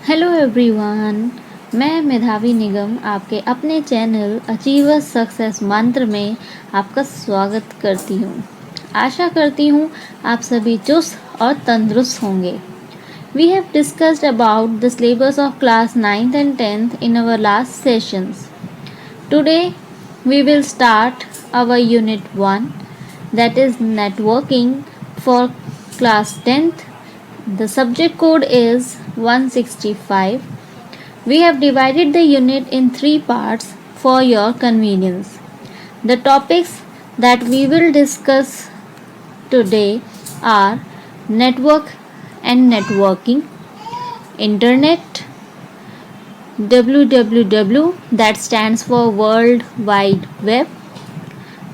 Hello everyone, मैं मेधावी निगम आपके अपने चैनल अचीवर्स सक्सेस मंत्र में आपका स्वागत करती हूँ। आशा करती हूँ आप सभी चुस्त और तंदुरुस्त होंगे। We have discussed about the syllabus of class 9th and 10th in our last sessions. Today we will start our unit 1, that is networking for class 10th. The subject code is 165. We have divided the unit in 3 parts for your convenience. The topics that we will discuss today are network and networking, internet, www, that stands for World Wide Web,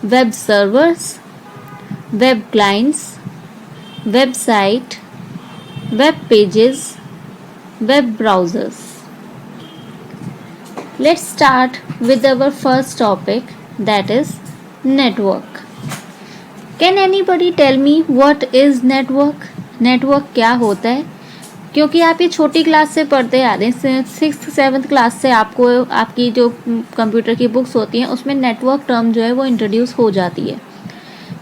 web servers, web clients, website, web pages, web browsers. Let's start with our first topic, that is network. Can anybody tell me what is network? Network क्या होता है? क्योंकि आप ये छोटी class से पढ़ते आ रहे हैं, 6th 7th क्लास से आपको आपकी जो कंप्यूटर की बुक्स होती हैं उसमें नेटवर्क टर्म जो है वो इंट्रोड्यूस हो जाती है।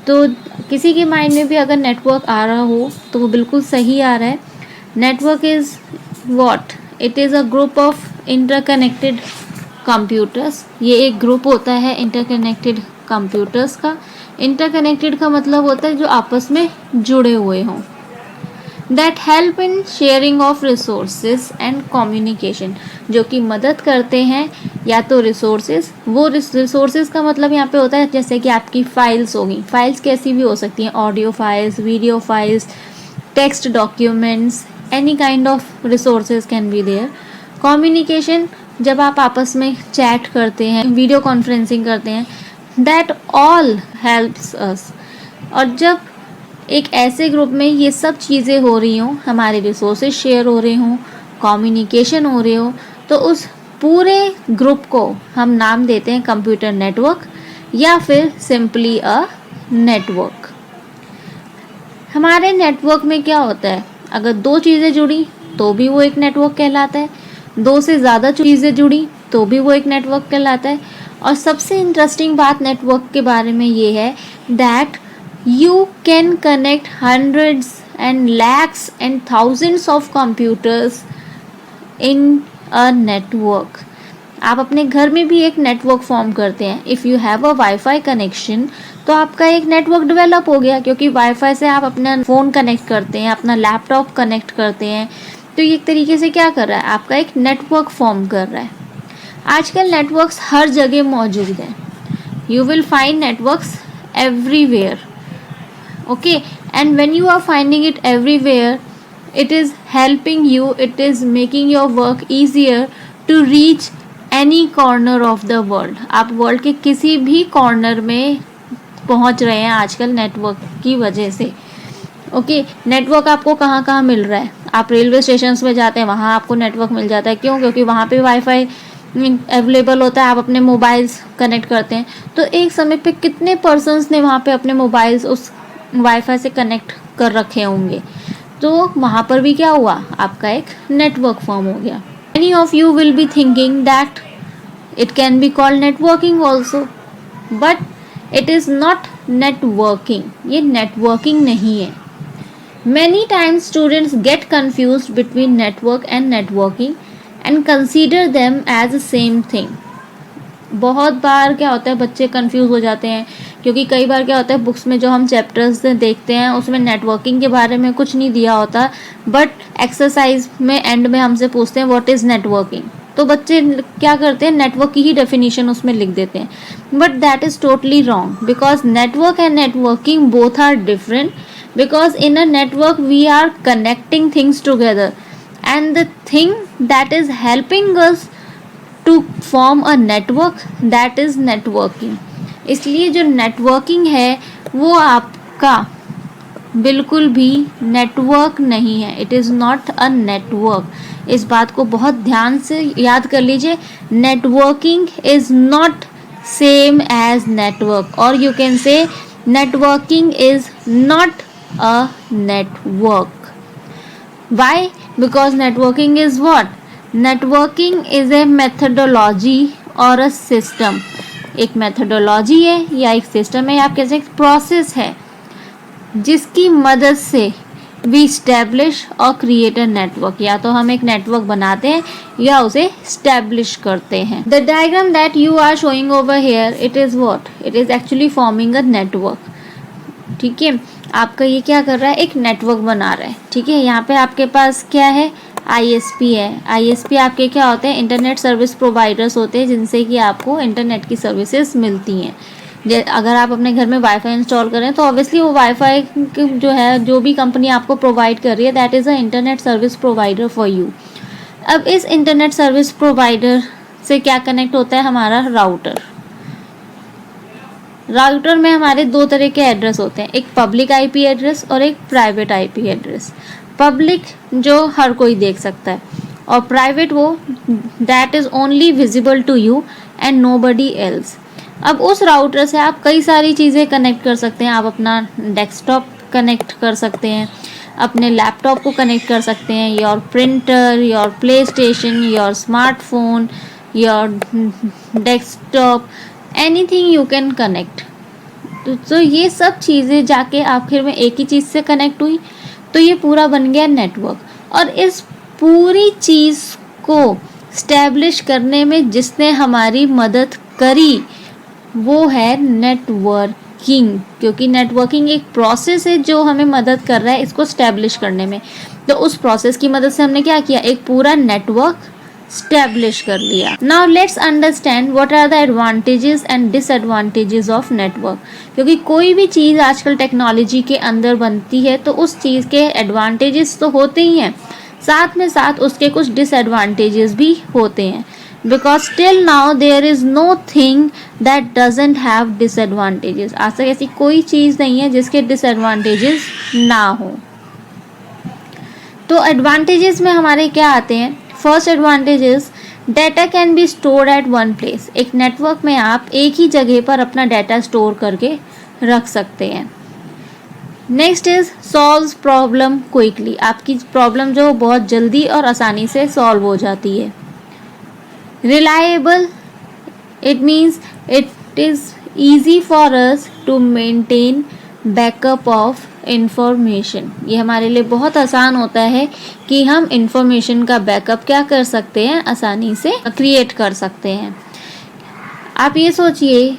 तो किसी के माइंड में भी अगर नेटवर्क आ रहा हो तो वो बिल्कुल सही आ रहा है। Network is what? It is a group of interconnected computers. ये एक ग्रुप होता है इंटरकनेक्टेड कंप्यूटर्स का। इंटरकनेक्टेड का मतलब होता है जो आपस में जुड़े हुए हों। That help in sharing of resources and communication, जो कि मदद करते हैं या तो रिसोर्सेज, वो रिसोर्सेज का मतलब यहाँ पे होता है जैसे कि आपकी फाइल्स होगी। फाइल्स कैसी भी हो सकती हैं, audio files, video files, text documents, any kind of resources can be there. Communication, जब आप आपस में चैट करते हैं, वीडियो कॉन्फ्रेंसिंग करते हैं, दैट ऑल हेल्प्स अस। और जब एक ऐसे ग्रुप में ये सब चीज़ें हो रही हों, हमारे रिसोर्सेज शेयर हो रहे हों, कम्युनिकेशन हो रहे हो, तो उस पूरे ग्रुप को हम नाम देते हैं कंप्यूटर नेटवर्क या फिर सिंपली अ नेटवर्क। हमारे नेटवर्क में क्या होता है, अगर 2 चीज़ें जुड़ी तो भी वो एक नेटवर्क कहलाता है, 2 से ज़्यादा चीज़ें जुड़ी तो भी वो एक नेटवर्क कहलाता है। और सबसे इंटरेस्टिंग बात नेटवर्क के बारे में ये है that you can connect hundreds and lakhs and thousands of computers in a network. आप अपने घर में भी एक नेटवर्क फॉर्म करते हैं। If you have a wifi connection तो आपका एक नेटवर्क डेवलप हो गया, क्योंकि वाईफाई से आप अपना फ़ोन कनेक्ट करते हैं, अपना लैपटॉप कनेक्ट करते हैं। तो ये एक तरीके से क्या कर रहा है, आपका एक नेटवर्क फॉर्म कर रहा है। आजकल नेटवर्क्स हर जगह मौजूद हैं। You will find networks everywhere. Okay, and when you are finding it everywhere, it is helping you, it is making your work easier to reach any corner of the world. आप world के किसी भी corner में पहुंच रहे हैं आजकल network की वजह से। ओके, नेटवर्क आपको कहाँ कहाँ मिल रहा है? आप रेलवे स्टेशन में जाते हैं, वहाँ आपको नेटवर्क मिल जाता है। क्यों? क्योंकि वहाँ पे वाईफाई अवेलेबल होता है, आप अपने मोबाइल्स कनेक्ट करते हैं। तो एक समय पे कितने पर्सन्स ने वहाँ पे अपने मोबाइल्स उस वाईफाई से कनेक्ट कर रखे होंगे, तो वहाँ पर भी क्या हुआ, आपका एक नेटवर्क फॉर्म हो गया। Many of you will be thinking that it can be called networking also, but it is not networking. ये networking नहीं है। Many times students get confused between network and networking and consider them as the same thing. बहुत बार क्या होता है, बच्चे confuse हो जाते हैं, क्योंकि कई बार क्या होता है बुक्स में जो हम चैप्टर्स देखते हैं उसमें नेटवर्किंग के बारे में कुछ नहीं दिया होता, बट एक्सरसाइज में एंड में हमसे पूछते हैं व्हाट इज़ नेटवर्किंग। तो बच्चे क्या करते हैं, नेटवर्क की ही डेफिनेशन उसमें लिख देते हैं, but that is totally wrong, because network and networking both are different. Because in a network we are connecting things together and the thing that is helping us to form a network, that is networking. इसलिए जो networking है वो आपका बिल्कुल भी network नहीं है, it is not a network. इस बात को बहुत ध्यान से याद कर लीजिए, networking is not same as network, और you can say networking is not a network. Why? Because networking is what? Networking is a methodology और अ सिस्टम। एक मेथडोलॉजी है या एक सिस्टम है, आप कह सकते हैं प्रोसेस है जिसकी मदद से वी स्टैब्लिश और क्रिएट अ नेटवर्क। या तो हम एक नेटवर्क बनाते हैं या उसे स्टैब्लिश करते हैं। The diagram that you are showing over here, it is what, it is actually forming a network. ठीक है, आपका ये क्या कर रहा है, एक नेटवर्क बना रहा है। ठीक है, यहाँ पे आपके पास क्या है, ISP है। ISP आपके क्या होते हैं, इंटरनेट सर्विस प्रोवाइडर्स होते हैं, जिनसे कि आपको इंटरनेट की सर्विसेज मिलती हैं। अगर आप अपने घर में वाईफाई इंस्टॉल करें तो ऑब्वियसली वो वाईफाई जो है, जो भी कंपनी आपको प्रोवाइड कर रही है, that is a internet service provider for you. अब इस इंटरनेट सर्विस प्रोवाइडर से क्या कनेक्ट होता है, हमारा राउटर। राउटर में हमारे दो तरह के एड्रेस होते हैं, एक पब्लिक IP एड्रेस और एक प्राइवेट IP एड्रेस। पब्लिक जो हर कोई देख सकता है, और प्राइवेट वो that is only visible to you and nobody else. अब उस राउटर से आप कई सारी चीज़ें कनेक्ट कर सकते हैं। आप अपना डेस्कटॉप कनेक्ट कर सकते हैं, अपने लैपटॉप को कनेक्ट कर सकते हैं, your printer, your play station, your smartphone, your desktop, anything you can connect. तो ये सब चीज़ें जाके आखिर में एक ही चीज़ से कनेक्ट हुई, तो ये पूरा बन गया नेटवर्क। और इस पूरी चीज़ को स्टैब्लिश करने में जिसने हमारी मदद करी वो है नेटवर्किंग, क्योंकि नेटवर्किंग एक प्रोसेस है जो हमें मदद कर रहा है इसको स्टैब्लिश करने में। तो उस प्रोसेस की मदद से हमने क्या किया, एक पूरा नेटवर्क स्टैब्लिश कर लिया। Now let's understand what are the advantages and disadvantages of network. क्योंकि कोई भी चीज़ आजकल टेक्नोलॉजी के अंदर बनती है तो उस चीज़ के एडवांटेजेस तो होते ही हैं, साथ में साथ उसके कुछ डिसएडवांटेजेस भी होते हैं। Because till now there is no thing that doesn't have disadvantages. आज तक ऐसी कोई चीज़ नहीं है जिसके डिसएडवांटेजेस ना हो। तो एडवांटेजेस में हमारे क्या आते हैं, first advantage is data can be stored at one place. एक नेटवर्क में आप एक ही जगह पर अपना डाटा स्टोर करके रख सकते हैं। Next is solves problem quickly. आपकी प्रॉब्लम जो बहुत जल्दी और आसानी से सॉल्व हो जाती है। Reliable, it means it is easy for us to maintain backup of information. ये हमारे लिए बहुत आसान होता है कि हम इंफॉर्मेशन का बैकअप क्या कर सकते हैं, आसानी से क्रिएट कर सकते हैं। आप ये सोचिए,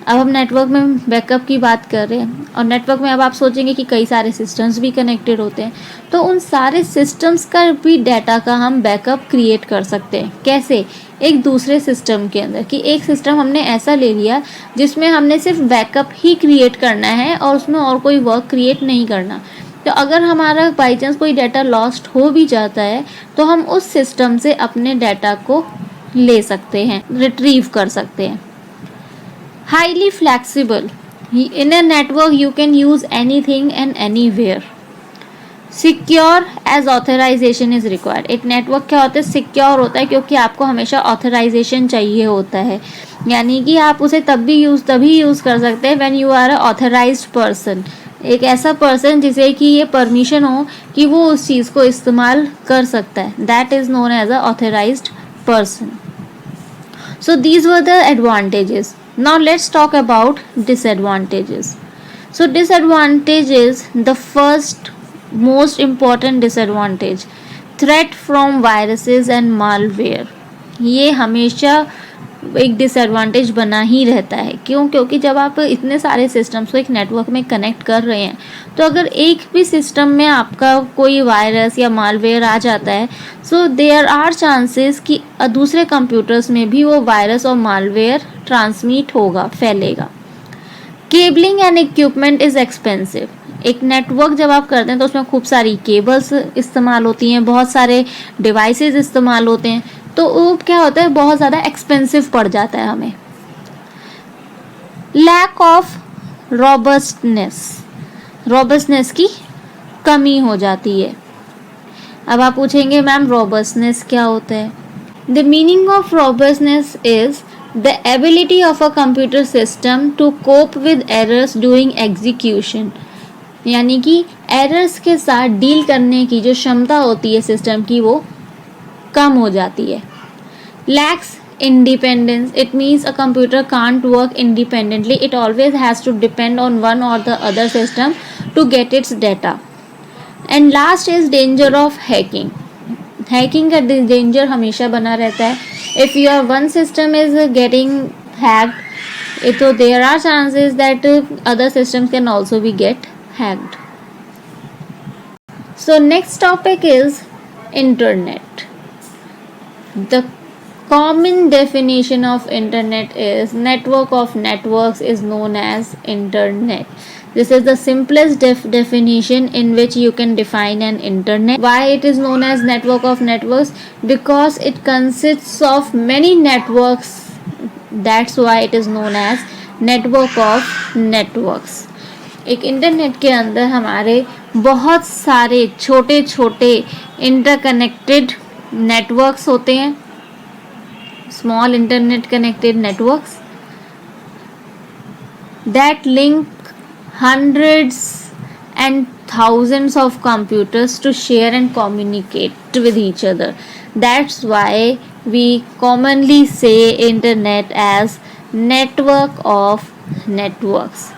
अब हम नेटवर्क में बैकअप की बात कर रहे हैं, और नेटवर्क में अब आप सोचेंगे कि कई सारे सिस्टम्स भी कनेक्टेड होते हैं, तो उन सारे सिस्टम्स का भी डाटा का हम बैकअप क्रिएट कर सकते हैं। कैसे, एक दूसरे सिस्टम के अंदर, कि एक सिस्टम हमने ऐसा ले लिया जिसमें हमने सिर्फ बैकअप ही क्रिएट करना है और उसमें और कोई वर्क क्रिएट नहीं करना। तो अगर हमारा बाई चांस कोई डाटा लॉस्ट हो भी जाता है तो हम उस सिस्टम से अपने डाटा को ले सकते हैं, रिट्रीव कर सकते हैं। Highly flexible, in a network you can use anything and anywhere. Secure as authorization is required. एक नेटवर्क क्या होता है, सिक्योर होता है क्योंकि आपको हमेशा ऑथराइजेशन चाहिए होता है, यानी कि आप उसे तभी यूज़ कर सकते हैं when you are a authorized person. एक ऐसा पर्सन जिसे कि ये परमिशन हो कि वो उस चीज़ को इस्तेमाल कर सकता है, that is known as a authorized person. So these were the advantages. Now let's talk about disadvantages. So disadvantages, the first most important disadvantage, threat from viruses and malware. ये हमेशा एक डिसएडवांटेज बना ही रहता है। क्यों? क्योंकि जब आप इतने सारे सिस्टम्स को एक नेटवर्क में कनेक्ट कर रहे हैं तो अगर एक भी सिस्टम में आपका कोई वायरस या मालवेयर आ जाता है, सो देयर आर चांसेस कि दूसरे कंप्यूटर्स में भी वो वायरस और मालवेयर ट्रांसमिट होगा, फैलेगा। Cabling and equipment is expensive. एक नेटवर्क जब आप करते हैं तो उसमें खूब सारी केबल्स इस्तेमाल होती हैं, बहुत सारे डिवाइसेस इस्तेमाल होते हैं, तो वो क्या होता है, बहुत ज़्यादा एक्सपेंसिव पड़ जाता है हमें। लैक ऑफ रॉबस्टनेस की कमी हो जाती है। अब आप पूछेंगे मैम रॉबस्टनेस क्या होता है? The meaning of robustness is the ability of a computer system to cope with errors during execution. यानी कि एरर्स के साथ डील करने की जो क्षमता होती है सिस्टम की, वो कम हो जाती है। lacks independence, it means a computer can't work independently, it always has to depend on one or the other system to get its data. And last is danger of hacking. Hacking का danger हमेशा बना रहता है. If your one system is getting hacked, so there are chances that other systems can also be get hacked. So next topic is internet. The common definition of internet is network of networks is known as internet. This is the simplest definition in which you can define an internet. Why it is known as network of networks? Because it consists of many networks. That's why it is known as network of networks. एक internet के अंदर हमारे बहुत सारे छोटे छोटे interconnected networks होते हैं, small internet connected networks that link hundreds and thousands of computers to share and communicate with each other. That's why we commonly say internet as network of networks,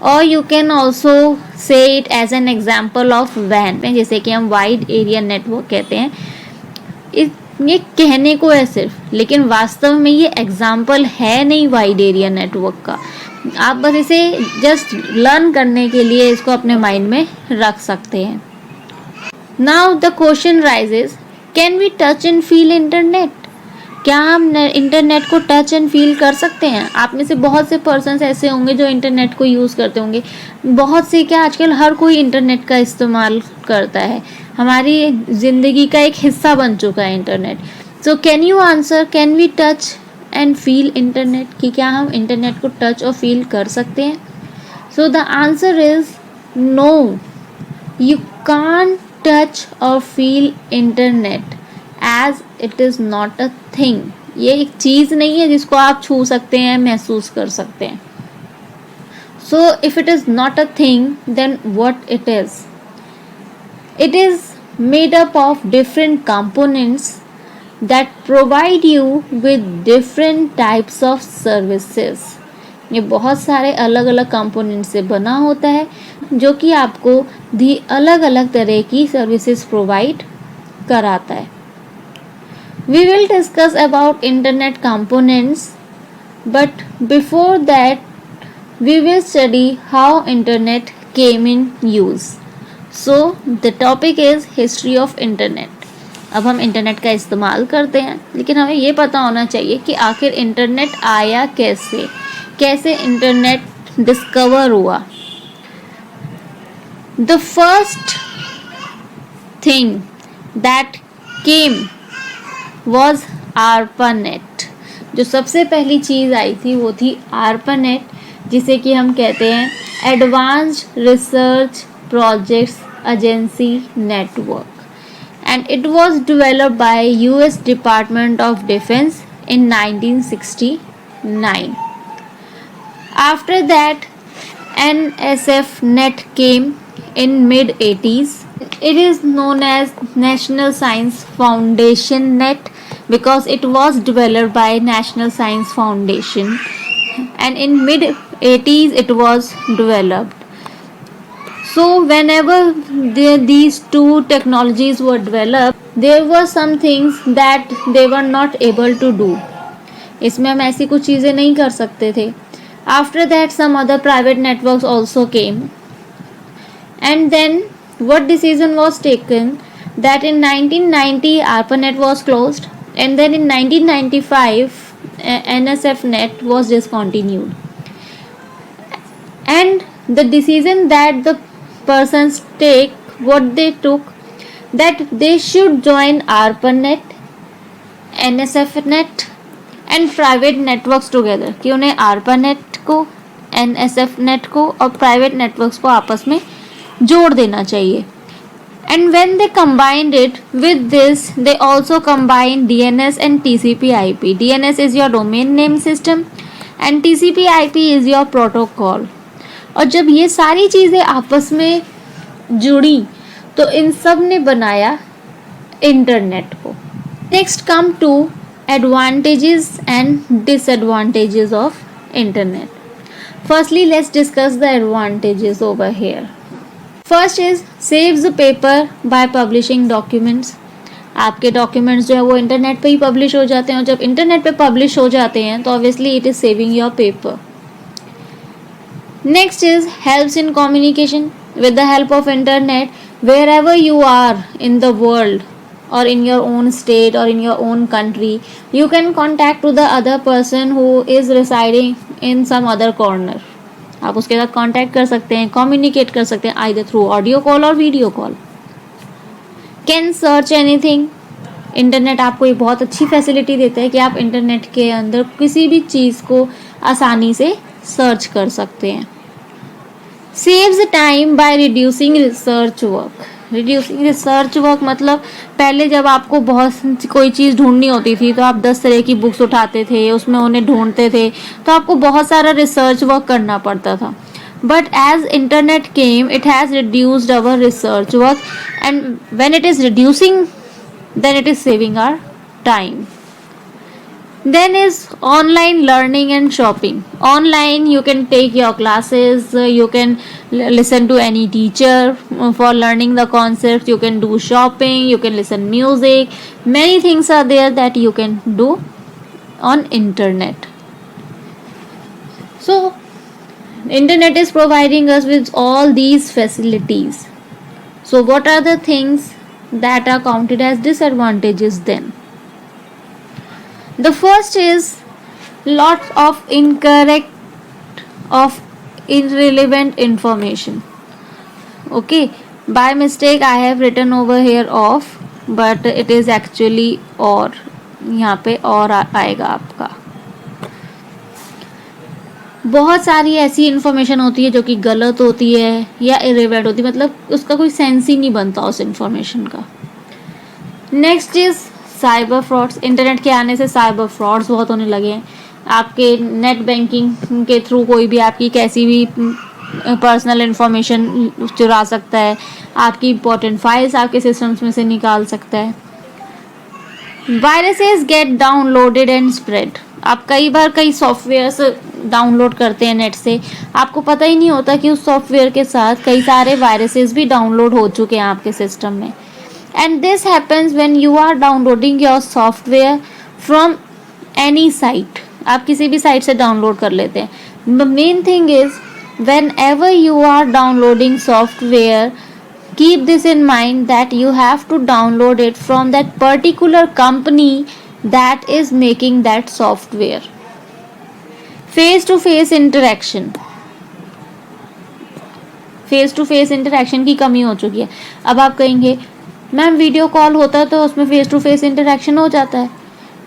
or you can also say it as an example of WAN, जैसे कि हम wide area network कहते हैं. ये कहने को है सिर्फ, लेकिन वास्तव में ये एग्जाम्पल है नहीं वाइड एरिया नेटवर्क का. आप बस इसे जस्ट लर्न करने के लिए इसको अपने माइंड में रख सकते हैं. Now the question raises, can we touch and feel internet? क्या हम इंटरनेट को टच एंड फील कर सकते हैं? आप में से बहुत से पर्सन्स ऐसे होंगे जो इंटरनेट को यूज़ करते होंगे. बहुत से क्या, आजकल हर कोई इंटरनेट का इस्तेमाल करता है. हमारी ज़िंदगी का एक हिस्सा बन चुका है internet. So can you answer, can we touch and feel internet? कि क्या हम इंटरनेट को टच और फील कर सकते हैं? So the answer is no, you can't touch और feel internet as it is not a thing. ये एक चीज़ नहीं है जिसको आप छू सकते हैं, महसूस कर सकते हैं. So if it is not a thing, then what it is? It is made up of different components that provide you with different types of services. ये बहुत सारे अलग अलग कंपोनेंट से बना होता है जो कि आपको अलग अलग तरह की सर्विसेज प्रोवाइड कराता है. We will discuss about internet components, but before that we will study how internet came in use. So the topic is history of internet. अब हम इंटरनेट का इस्तेमाल करते हैं, लेकिन हमें ये पता होना चाहिए कि आखिर इंटरनेट आया कैसे, कैसे इंटरनेट डिस्कवर हुआ. The first thing that came was ARPANET. जो सबसे पहली चीज़ आई थी वो थी ARPANET, जिसे कि हम कहते हैं advanced research projects agency network, and it was developed by US department of defence in 1969. After that NSF-NET came in mid-80s. It is known as National Science Foundation Net because it was developed by National Science Foundation, and in mid-80s it was developed. So whenever these two technologies were developed, there were some things that they were not able to do. इसमें हम ऐसी कुछ चीज़ें नहीं कर सकते थे. After that some other private networks also came, and then what decision was taken that in 1990 ARPANET was closed, and then in 1995 NSF-NET was discontinued. And the decision that the persons take, what they took, that they should join ARPANET, NSF-NET and private networks together, कि उन्हें ARPANET को, NSF-NET को और private networks को आपस में जोड़ देना चाहिए. And when they combined it with this, they also combined DNS and TCP/IP. DNS is your domain name system and TCP/IP is your protocol. और जब ये सारी चीज़ें आपस में जुड़ी तो इन सब ने बनाया इंटरनेट को. Next come to advantages and disadvantages of internet. Firstly, let's discuss the advantages over here. First is saves the paper by publishing documents. आपके डॉक्यूमेंट्स जो है वो इंटरनेट पे ही पब्लिश हो जाते हैं, और जब इंटरनेट पे पब्लिश हो जाते हैं तो obviously it is saving your paper. Next is helps in communication. With the help of internet, wherever you are in the world or in your own state or in your own country, you can contact to the other person who is residing in some other corner. आप उसके साथ contact कर सकते हैं, communicate कर सकते हैं either through audio call और video call. Can search anything. Internet आपको एक बहुत अच्छी फैसिलिटी देता है कि आप इंटरनेट के अंदर किसी भी चीज़ को आसानी से सर्च कर सकते हैं. Saves time by reducing research work. Reducing research work मतलब पहले जब आपको बहुत कोई चीज़ ढूंढनी होती थी तो आप 10 तरह की बुक्स उठाते थे, उसमें उन्हें ढूंढते थे, तो आपको बहुत सारा रिसर्च वर्क करना पड़ता था. But as internet came, it has reduced our research work, and when it is reducing, then it is saving our time. Then is online learning and shopping. Online you can take your classes, you can listen to any teacher for learning the concepts, you can do shopping, you can listen music. Many things are there that you can do on internet. So internet is providing us with all these facilities. So what are the things that are counted as disadvantages then? The first is lots of incorrect of irrelevant information. Okay, by mistake I have written over here off, but it is actually or. यहाँ पे और आएगा आपका. बहुत सारी ऐसी information होती है जो कि गलत होती है या इरेलेवेंट होती है, मतलब उसका कोई सेंस ही नहीं बनता उस इन्फॉर्मेशन का. Next is cyber frauds. Internet के आने से साइबर फ्रॉड्स बहुत होने लगे हैं. आपके नेट बैंकिंग के थ्रू कोई भी आपकी कैसी भी पर्सनल इन्फॉर्मेशन चुरा सकता है, आपकी इंपॉर्टेंट फाइल्स आपके सिस्टम्स में से निकाल सकता है. Viruses get downloaded and spread. आप कई बार कई सॉफ्टवेयर्स डाउनलोड करते हैं नेट से, आपको पता ही नहीं होता कि उस सॉफ्टवेयर के साथ कई सारे वायरसेस भी डाउनलोड हो चुके हैं आपके सिस्टम में. And this happens when you are downloading your software from any site. आप किसी भी साइट से डाउनलोड कर लेते हैं. The main thing is whenever you are downloading software, keep this in mind that you have to download it from that particular company that is making that software. Face to face interaction. Face to face interaction की कमी हो चुकी है. अब आप कहेंगे ma'am video call होता है तो उसमें फेस टू फेस इंटरेक्शन हो जाता है.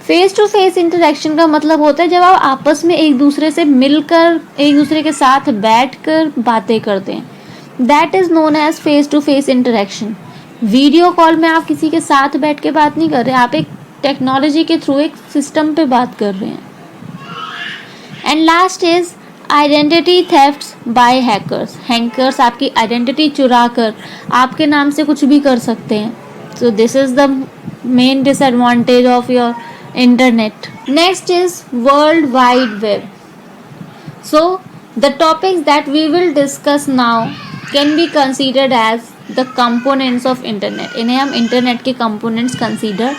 फेस टू फेस इंटरेक्शन का मतलब होता है जब आप आपस में एक दूसरे से मिलकर एक दूसरे के साथ बैठकर बातें करते हैं. That is known as face to face interaction. Video call में आप किसी के साथ बैठ के बात नहीं कर रहे, आप एक टेक्नोलॉजी के थ्रू एक सिस्टम पे बात कर रहे हैं. And last is identity thefts by hackers. Hackers आपकी आइडेंटिटी चुरा कर आपके नाम से कुछ भी कर सकते हैं. सो this is the main disadvantage of your internet. Next is world wide web. So the topics that we will discuss now can be considered as the components of internet. इन्हें हम internet के components consider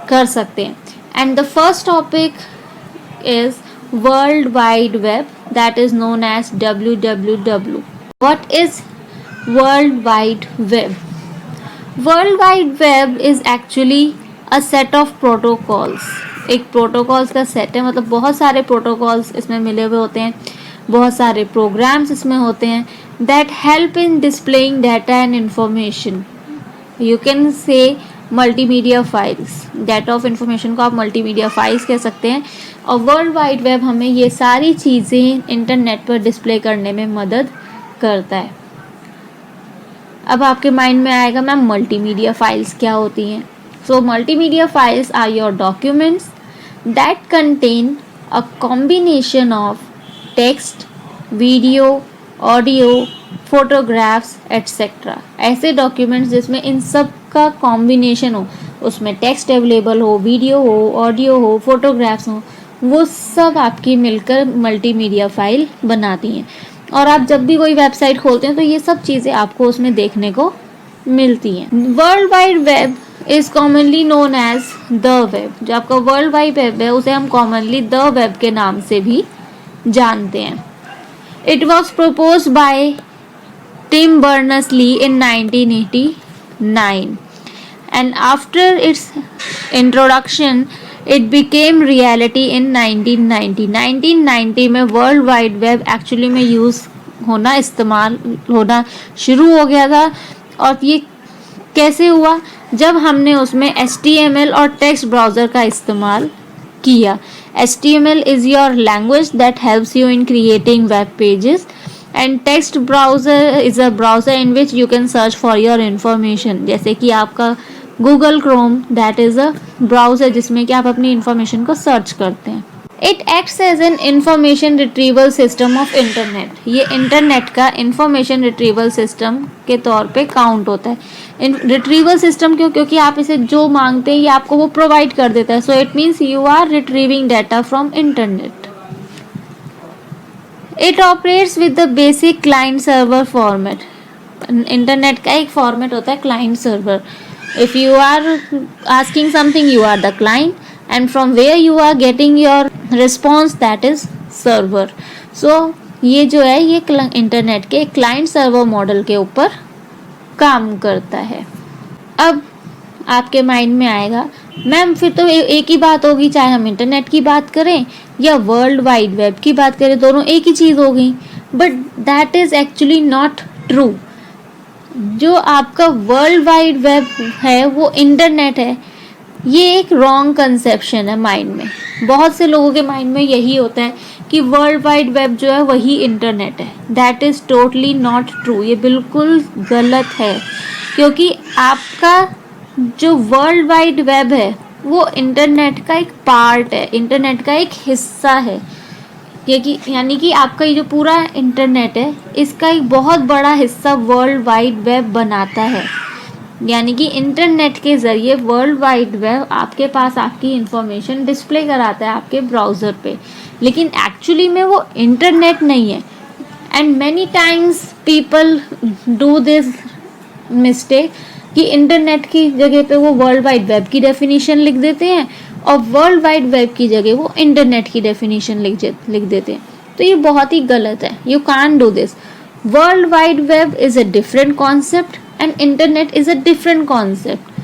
कर सकते हैं. And the first topic is World Wide Web, that is known as WWW. What is World Wide Web? World Wide Web is actually a set of protocols. एक protocols का set है, मतलब बहुत सारे protocols इसमें मिले हुए होते हैं, बहुत सारे प्रोग्राम्स इसमें होते हैं that help in displaying data and information. You can से multimedia files. Data of information को आप मल्टीमीडिया फाइल्स कह सकते हैं. और वर्ल्ड वाइड वेब हमें ये सारी चीज़ें इंटरनेट पर डिस्प्ले करने में मदद करता है. अब आपके माइंड में आएगा मैम मल्टीमीडिया फाइल्स क्या होती हैं. So multimedia files are your documents that contain a combination of text, video, audio, photographs etcetera. ऐसे डॉक्यूमेंट्स जिसमें इन सब का कॉम्बिनेशन हो, उसमें टेक्स्ट अवेलेबल हो, वीडियो हो, ऑडियो हो, फोटोग्राफ्स हो, वो सब आपकी मिलकर मल्टीमीडिया फाइल बनाती हैं। और आप जब भी कोई वेबसाइट खोलते हैं तो ये सब चीज़ें आपको उसमें देखने को मिलती हैं। World wide web is commonly known as the web. जो आपका वर्ल्ड वाइड वेब है उसे हम कॉमनली द वेब के नाम से भी जानते हैं। It was propose by Tim Berners-Lee in 1989 and after its introduction it became reality in 1990। 1990 में वर्ल्ड वाइड वेब एक्चुअली में यूज़ होना, इस्तेमाल होना शुरू हो गया था। और ये कैसे हुआ? जब हमने उसमें HTML और टेक्स्ट ब्राउज़र का इस्तेमाल किया। HTML is your language that helps you in creating web pages and text browser is a browser in which you can search for your information। जैसे कि आपका Google Chrome that is a browser जिसमें कि आप अपनी information को search करते हैं। It acts as an information retrieval system of internet। ये इंटरनेट का information retrieval system के तौर पे काउंट होता है। रिट्रीवल सिस्टम क्यों? क्योंकि आप इसे जो मांगते हैं ये आपको वो प्रोवाइड कर देता है। So it means you are retrieving data from internet. It operates with the basic client server format. Internet का एक फॉर्मेट होता है client server. If you are asking something you are the client and from where you are getting your response that is server. So ये जो है ये internet के client server model के ऊपर काम करता है। अब आपके माइंड में आएगा मैम फिर तो एक ही बात होगी, चाहे हम इंटरनेट की बात करें या वर्ल्ड वाइड वेब की बात करें, दोनों एक ही चीज़ हो गई। But that is actually not true. जो आपका वर्ल्ड वाइड वेब है वो इंटरनेट है, ये एक रॉन्ग कंसेप्शन है माइंड में। बहुत से लोगों के माइंड में यही होता है कि वर्ल्ड वाइड वेब जो है वही इंटरनेट है। That is totally not true. ये बिल्कुल गलत है, क्योंकि आपका जो वर्ल्ड वाइड वेब है वो इंटरनेट का एक पार्ट है, इंटरनेट का एक हिस्सा है। यानी कि आपका ये जो पूरा इंटरनेट है इसका एक बहुत बड़ा हिस्सा वर्ल्ड वाइड वेब बनाता है। यानी कि इंटरनेट के ज़रिए वर्ल्ड वाइड वेब आपके पास आपकी इंफॉर्मेशन डिस्प्ले कराता है आपके ब्राउज़र पे, लेकिन एक्चुअली में वो इंटरनेट नहीं है। And many times people do this mistake कि इंटरनेट की जगह पे वो वर्ल्ड वाइड वेब की डेफिनेशन लिख देते हैं और वर्ल्ड वाइड वेब की जगह वो इंटरनेट की डेफिनेशन लिख देते हैं। तो ये बहुत ही गलत है। You can't do this. World wide web is a different concept and internet is a different concept.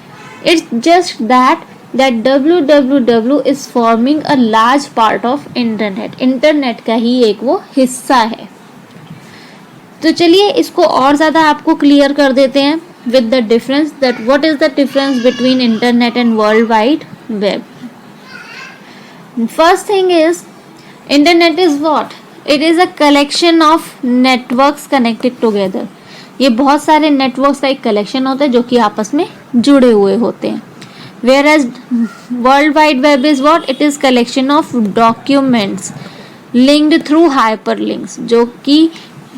It's just that www is forming a large part of internet। Internet का ही एक वो हिस्सा है। तो चलिए इसको और ज़्यादा आपको क्लियर कर देते हैं with the difference that what is the difference between internet and world wide web। First thing is internet is what? It is a collection of networks connected together। ये बहुत सारे नेटवर्क्स का एक कलेक्शन होता है जो कि आपस में जुड़े हुए होते हैं। Whereas world wide web is what? It is collection of documents linked through hyperlinks. जो कि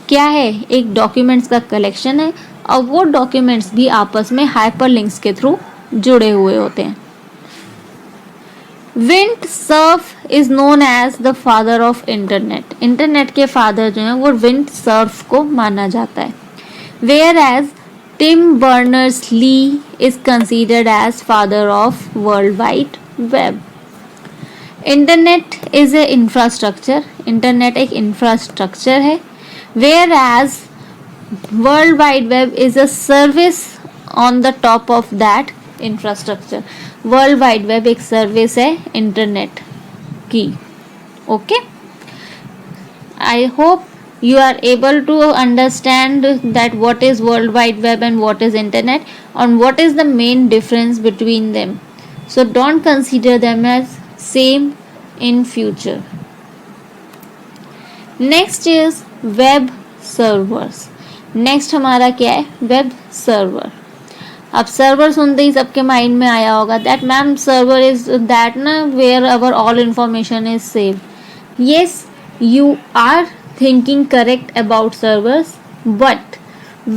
क्या है? एक डॉक्यूमेंट्स का कलेक्शन है और वो डॉक्यूमेंट्स भी आपस में हाइपर लिंक्स के थ्रू जुड़े हुए होते हैं। Vint Cerf is known as the father of internet. Internet के फादर जो हैं वो विंड सर्फ को माना जाता है। Whereas Tim Berners-Lee is considered as father of World Wide Web। Internet is a infrastructure। Internet एक infrastructure है। Whereas World Wide Web is a service on the top of that infrastructure। World Wide Web एक service है internet की। Okay? I hope you are able to understand that what is world wide web and what is internet and what is the main difference between them। So don't consider them as same in future। Next is web servers। next हमारा क्या है? web server। अब server सुनते ही सबके mind में आया होगा that ma'am server is that ना where our all information is save. yes you are thinking correct about servers, but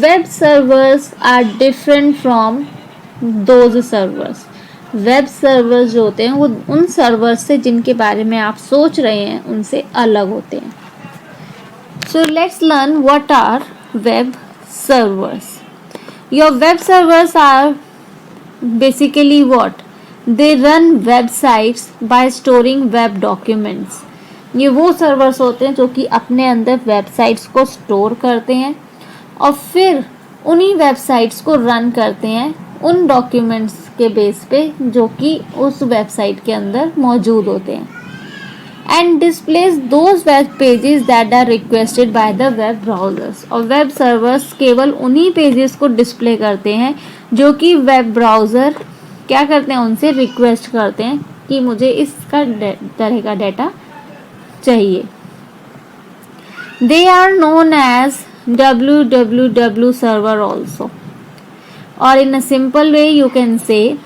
web servers are different from those servers। Web server जो होते हैं वो उन सर्वर से जिनके बारे में आप सोच रहे हैं उनसे अलग होते हैं. So let's learn what are web servers. Your web servers are basically what? They run websites by storing web documents. ये वो सर्वर्स होते हैं जो कि अपने अंदर वेबसाइट्स को स्टोर करते हैं और फिर उन्हीं वेबसाइट्स को रन करते हैं उन डॉक्यूमेंट्स के बेस पे जो कि उस वेबसाइट के अंदर मौजूद होते हैं. And displays those web pages that are requested by the web browsers. और वेब सर्वर्स केवल उन्हीं पेजेस को डिस्प्ले करते हैं जो कि वेब ब्राउज़र क्या करते हैं, उनसे रिक्वेस्ट करते हैं कि मुझे इसका तरह का डाटा चाहिए. They are known as www server also, or in a simple way you can say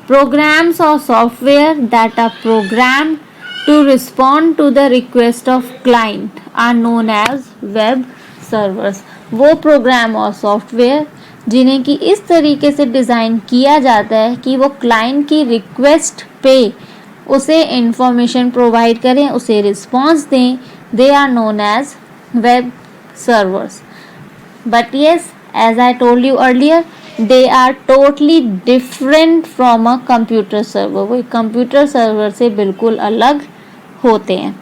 programs or software that are programmed to respond to the request of client are known as web servers. वो programme और software जिन्हें कि इस तरीके से design किया जाता है कि वो क्लाइंट की रिक्वेस्ट पे उसे इंफॉर्मेशन प्रोवाइड करें, उसे रिस्पॉन्स दें, they are known as web servers. But yes, as I told you earlier, they are totally different from a computer server. वो कंप्यूटर सर्वर से बिल्कुल अलग होते हैं.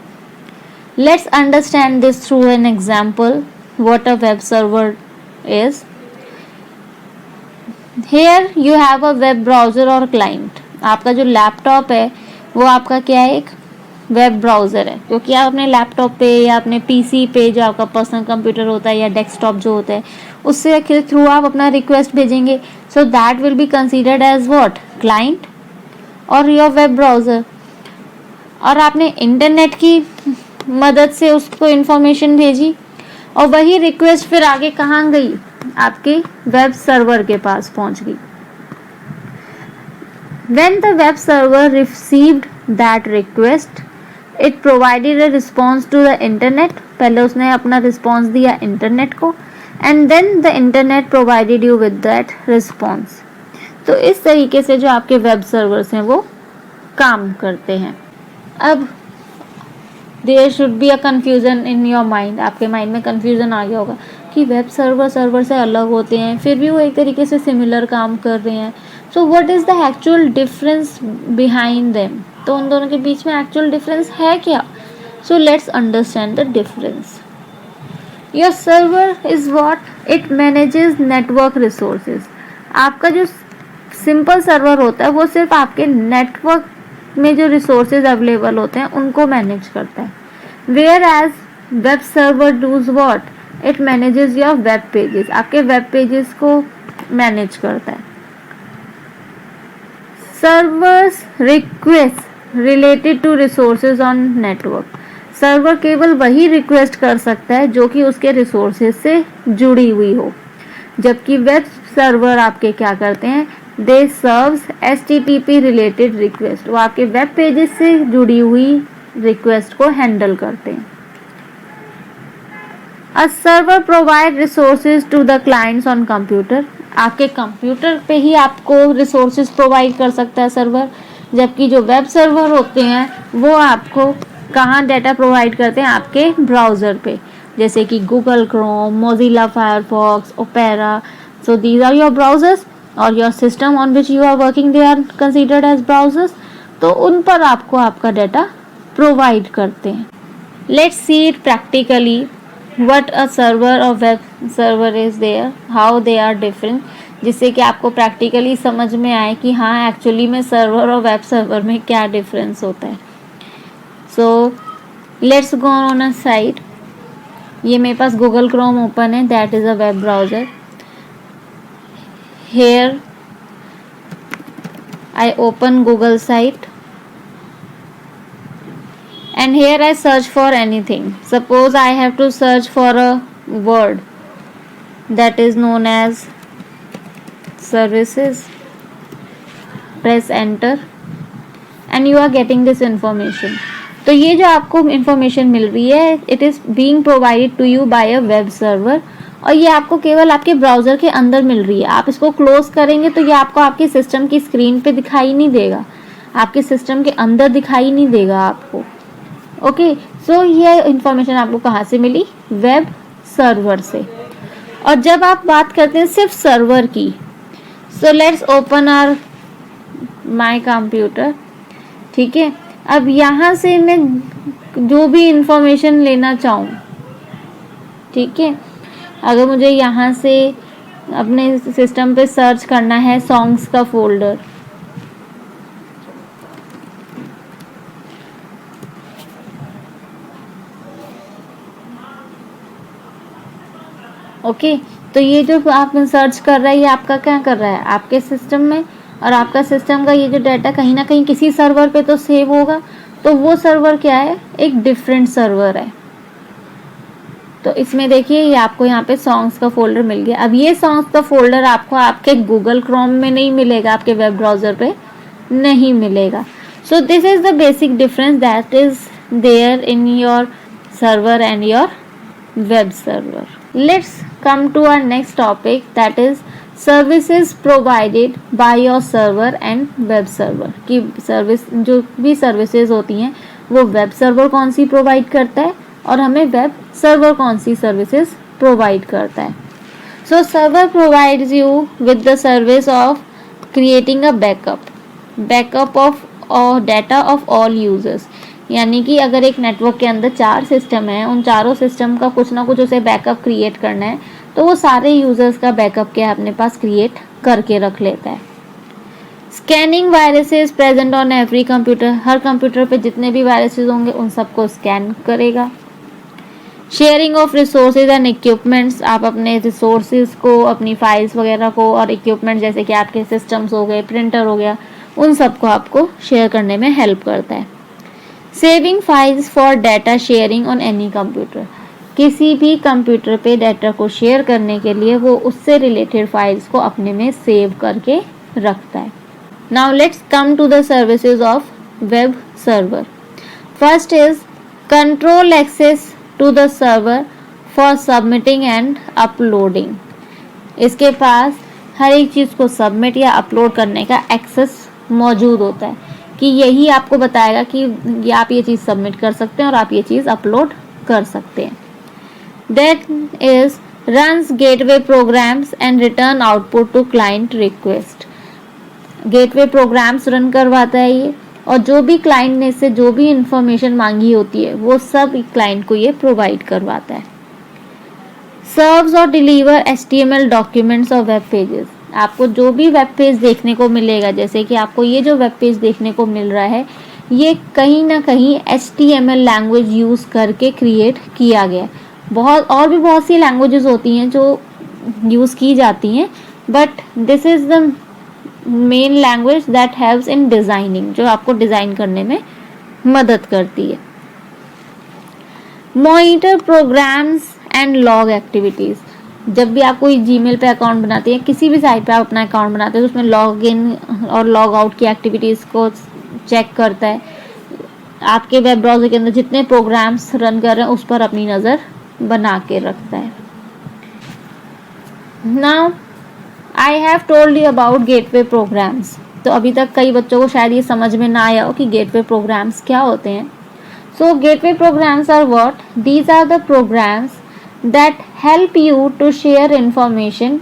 Let's understand this through an example what a web server is. Here you have a web browser और client. आपका जो laptop है वो आपका क्या है, एक वेब ब्राउज़र है, क्योंकि आप अपने लैपटॉप पे या अपने पीसी पे जो आपका पर्सनल कंप्यूटर होता है या डेस्कटॉप जो होता है उससे के थ्रू आप अपना रिक्वेस्ट भेजेंगे. So that will be considered as what, client और योर वेब ब्राउज़र. और आपने इंटरनेट की मदद से उसको इन्फॉर्मेशन भेजी और वही रिक्वेस्ट फिर आगे कहाँ गई, आपके वेब सर्वर के पास पहुंच गई. When the web server received that request, it provided a response to the internet. पहले उसने अपना रिस्पॉन्स दिया इंटरनेट को, and then the internet provided you with that response. तो इस तरीके से जो आपके वेब सर्वर्स हैं वो काम करते हैं. अब there should be a confusion in your mind. आपके माइंड में कन्फ्यूज़न आ गया होगा कि वेब सर्वर से अलग होते हैं, फिर भी वो एक तरीके से सिमिलर काम कर रहे हैं. So what is the actual difference behind them. तो उन दोनों के बीच में एक्चुअल डिफरेंस है क्या. So let's understand the difference. Your server is what, it manages network resources. आपका जो सिंपल सर्वर होता है वो सिर्फ आपके नेटवर्क में जो रिसोर्सेज अवेलेबल होते हैं उनको मैनेज करता है. Whereas web server does what, it manages your web pages. आपके वेब पेजेस को मैनेज करता है. Servers request related to resources on network. Server केवल वही रिक्वेस्ट कर सकता है जो कि उसके रिसोर्सेज से जुड़ी हुई हो, जबकि वेब सर्वर आपके क्या करते हैं, दे सर्व्स HTTP रिलेटेड रिक्वेस्ट. वो आपके वेब पेजेस से जुड़ी हुई रिक्वेस्ट को हैंडल करते हैं. A server provide resources to the clients on computer. आपके कंप्यूटर पे ही आपको रिसोर्सेज प्रोवाइड कर सकता है सर्वर, जबकि जो वेब सर्वर होते हैं वो आपको कहाँ डाटा प्रोवाइड करते हैं, आपके ब्राउज़र पे, जैसे कि Google Chrome, Mozilla Firefox, Opera. So these are your browsers और your system on which you are working, they are considered as browsers. तो उन पर आपको आपका डाटा प्रोवाइड करते हैं. Let's see it practically what a server or web server is there, how they are different, जिससे कि आपको प्रैक्टिकली समझ में आए कि हाँ एक्चुअली में सर्वर और वेब सर्वर में क्या डिफरेंस होता है. So let's go on a site. ये मेरे पास गूगल क्रोम ओपन है, that is a web browser. Here I open Google site and here I search for anything. Suppose I have to search for a word that is known as services. Press enter and you are getting this information. तो ये जो आपको information मिल रही है, it is being provided to you by a web server और ये आपको केवल आपके ब्राउज़र के अंदर मिल रही है। आप इसको क्लोज करेंगे तो ये आपको आपके सिस्टम की स्क्रीन पे दिखाई नहीं देगा, आपके सिस्टम के अंदर दिखाई नहीं देगा आपको। ओके, सो ये इंफॉर्मेशन आपको कहाँ से मिली? वेब सर्वर से। और जब आप बात करते हैं सिर्फ सर्वर की, so let's open our my computer. ठीक है, अब यहाँ से मैं जो भी इंफॉर्मेशन लेना चाहूँ, ठीक है, अगर मुझे यहाँ से अपने सिस्टम पे सर्च करना है सॉन्ग्स का फोल्डर, ओके, तो ये जो आप सर्च कर रहा है ये आपका क्या कर रहा है? आपके सिस्टम में, और आपका सिस्टम का ये जो डाटा कहीं ना कहीं किसी सर्वर पे तो सेव होगा, तो वो सर्वर क्या है? एक डिफरेंट सर्वर है। तो इसमें देखिए ये आपको यहाँ पे सॉन्ग्स का फोल्डर मिल गया। अब ये सॉन्ग्स का फोल्डर आपको आपके गूगल क्रोम में नहीं मिलेगा, आपके वेब ब्राउज़र पे नहीं मिलेगा। So this is the basic difference that is there in your server and your web server. Let's come to our next topic, that is services provided by your server and web server। की service, जो भी services होती हैं वो web server कौन सी provide करता है और हमें वेब सर्वर कौन सी सर्विसेज प्रोवाइड करता है। So server provides you with the service of creating a backup of data of all users. यानी कि अगर एक नेटवर्क के अंदर 4 सिस्टम है, उन चारों सिस्टम का कुछ ना कुछ उसे बैकअप क्रिएट करना है, तो वो सारे यूजर्स का बैकअप क्या है अपने पास क्रिएट करके रख लेता है। Scanning viruses present on every computer, her computer पे जितने भी वायरसेस होंगे उन सबको स्कैन करेगा। Sharing of resources and equipments, आप अपने रिसोर्सेज को, अपनी फाइल्स वगैरह को और इक्विपमेंट जैसे कि आपके सिस्टम्स हो गए, प्रिंटर हो गया, उन सबको आपको शेयर करने में हेल्प करता है। Saving files for data sharing on any computer, किसी भी कंप्यूटर पे डाटा को शेयर करने के लिए वो उससे रिलेटेड फाइल्स को अपने में सेव करके रखता है। Now let's come to the services of web server. First is control access to the server for submitting and uploading. इसके पास हर एक चीज़ को सबमिट या अपलोड करने का एक्सेस मौजूद होता है कि यही आपको बताएगा कि आप ये चीज़ सबमिट कर सकते हैं और आप ये चीज़ अपलोड कर सकते हैं। That is runs gateway programs and return output to client request। Gateway programs run करवाता है ये, और जो भी क्लाइंट ने इससे जो भी इंफॉर्मेशन मांगी होती है वो सब क्लाइंट को ये प्रोवाइड करवाता है। सर्व्स और डिलीवर HTML डॉक्यूमेंट्स और वेब पेजेस, आपको जो भी वेब पेज देखने को मिलेगा, जैसे कि आपको ये जो वेब पेज देखने को मिल रहा है, ये कहीं ना कहीं HTML लैंग्वेज यूज़ करके क्रिएट किया गया है। और भी बहुत सी लैंग्वेजेस होती हैं जो यूज़ की जाती हैं, but this is the main language that helps in designing, जो आपको डिज़ाइन करने में मदद करती है। Monitor programs and log activities, जब भी आप कोई जीमेल पे अकाउंट बनाते हैं, किसी भी साइट पे आप अपना अकाउंट बनाते हैं, तो उसमें लॉग इन और लॉग आउट की एक्टिविटीज़ को चेक करता है। आपके वेब ब्राउज़र के अंदर जितने प्रोग्राम्स रन कर रहे हैं उस पर अपनी नज़र बना के रखता है। Now I have told you about gateway programs. तो अभी तक कई बच्चों को शायद ये समझ में ना आया हो कि गेटवे प्रोग्राम्स क्या होते हैं। So gateway programs are what? These are the programs that help you to share information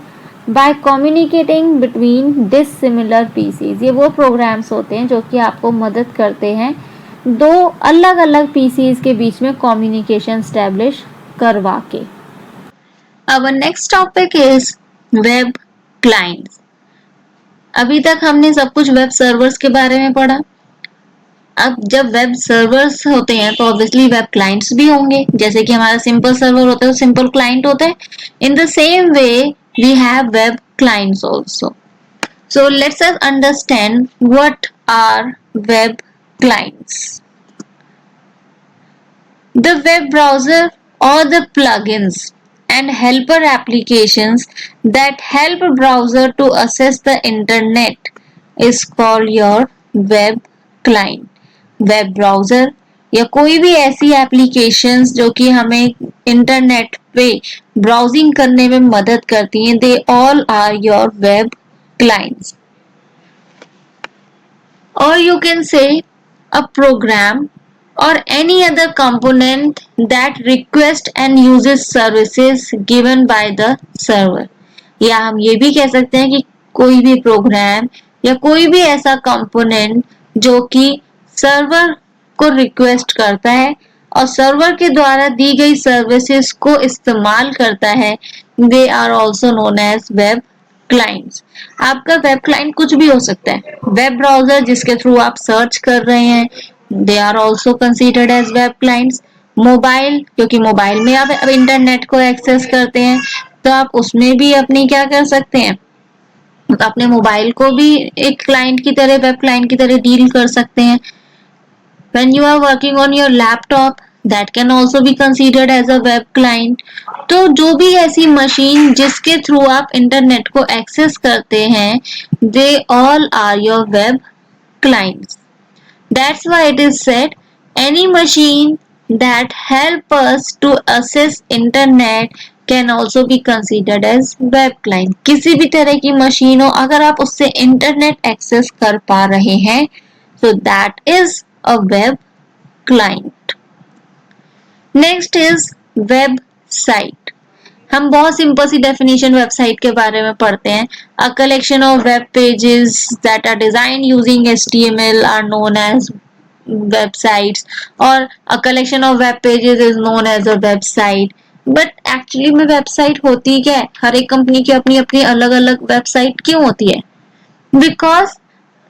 by communicating between dissimilar PCs. ये वो प्रोग्राम्स होते हैं जो कि आपको मदद करते हैं दो अलग अलग पीसीज के बीच में कम्युनिकेशन स्टैब्लिश करवा के। Our next topic is web clients। अभी तक हमने सब कुछ वेब सर्वर्स के बारे में पढ़ा। अब जब वेब सर्वर्स होते हैं तो ऑब्वियसली वेब क्लाइंट्स भी होंगे, जैसे कि हमारा सिंपल सर्वर होता है तो सिंपल क्लाइंट होता है। In the same way we have web clients also. So let's us understand what are web clients. The web browser or the plugins and helper applications that help browser to access the internet is called your web client। Web browser या कोई भी ऐसी applications जो कि हमें internet पे browsing करने में मदद करती हैं, they all are your web clients. Or you can say a program or any other component that requests and uses services given by the server. या हम ये भी कह सकते हैं कि कोई भी प्रोग्राम या कोई भी ऐसा कंपोनेंट जो कि सर्वर को रिक्वेस्ट करता है और सर्वर के द्वारा दी गई सर्विसेज को इस्तेमाल करता है, they are also known as web clients. आपका वेब क्लाइंट कुछ भी हो सकता है. वेब ब्राउजर जिसके थ्रू आप सर्च कर रहे हैं, they are also considered as web clients. Mobile, क्योंकि मोबाइल में आप अब इंटरनेट को एक्सेस करते हैं, तो आप उसमें भी अपनी क्या कर सकते हैं, अपने मोबाइल को भी एक क्लाइंट की तरह, वेब क्लाइंट की तरह डील कर सकते हैं. When you are working on your laptop, that can also be considered as a web client. तो जो भी ऐसी मशीन जिसके थ्रू आप इंटरनेट को एक्सेस करते हैं, they all are your web clients. That's why it is said any machine that help us to access internet can also be considered as web client. किसी भी तरह की मशीन हो, अगर आप उससे इंटरनेट एक्सेस कर पा रहे हैं, so that is a web client. Next is website. हम बहुत सिंपल सी डेफिनेशन वेबसाइट के बारे में पढ़ते हैं. A collection of web pages that are designed using HTML are known as websites, और a collection of web pages is known as a website. But actually में website होती क्या है? हर एक कंपनी की अपनी अपनी अलग अलग वेबसाइट क्यों होती है? Because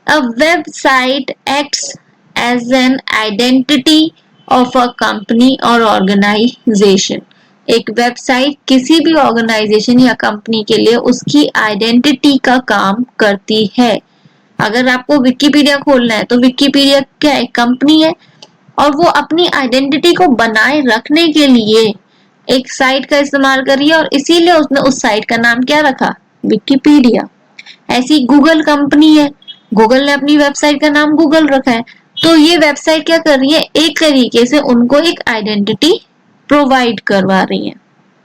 a website acts as an identity of a company or organization. एक वेबसाइट किसी भी ऑर्गेनाइजेशन या कंपनी के लिए उसकी आइडेंटिटी का काम करती है. अगर आपको विकिपीडिया खोलना है तो विकिपीडिया क्या है? कंपनी है, और वो अपनी आइडेंटिटी को बनाए रखने के लिए एक साइट का इस्तेमाल कर रही है, और इसीलिए उसने उस साइट का नाम क्या रखा? विकिपीडिया. ऐसी गूगल कंपनी है, गूगल ने अपनी वेबसाइट का नाम गूगल रखा है. तो ये वेबसाइट क्या कर रही है? एक तरीके से उनको एक आइडेंटिटी प्रोवाइड करवा रही है.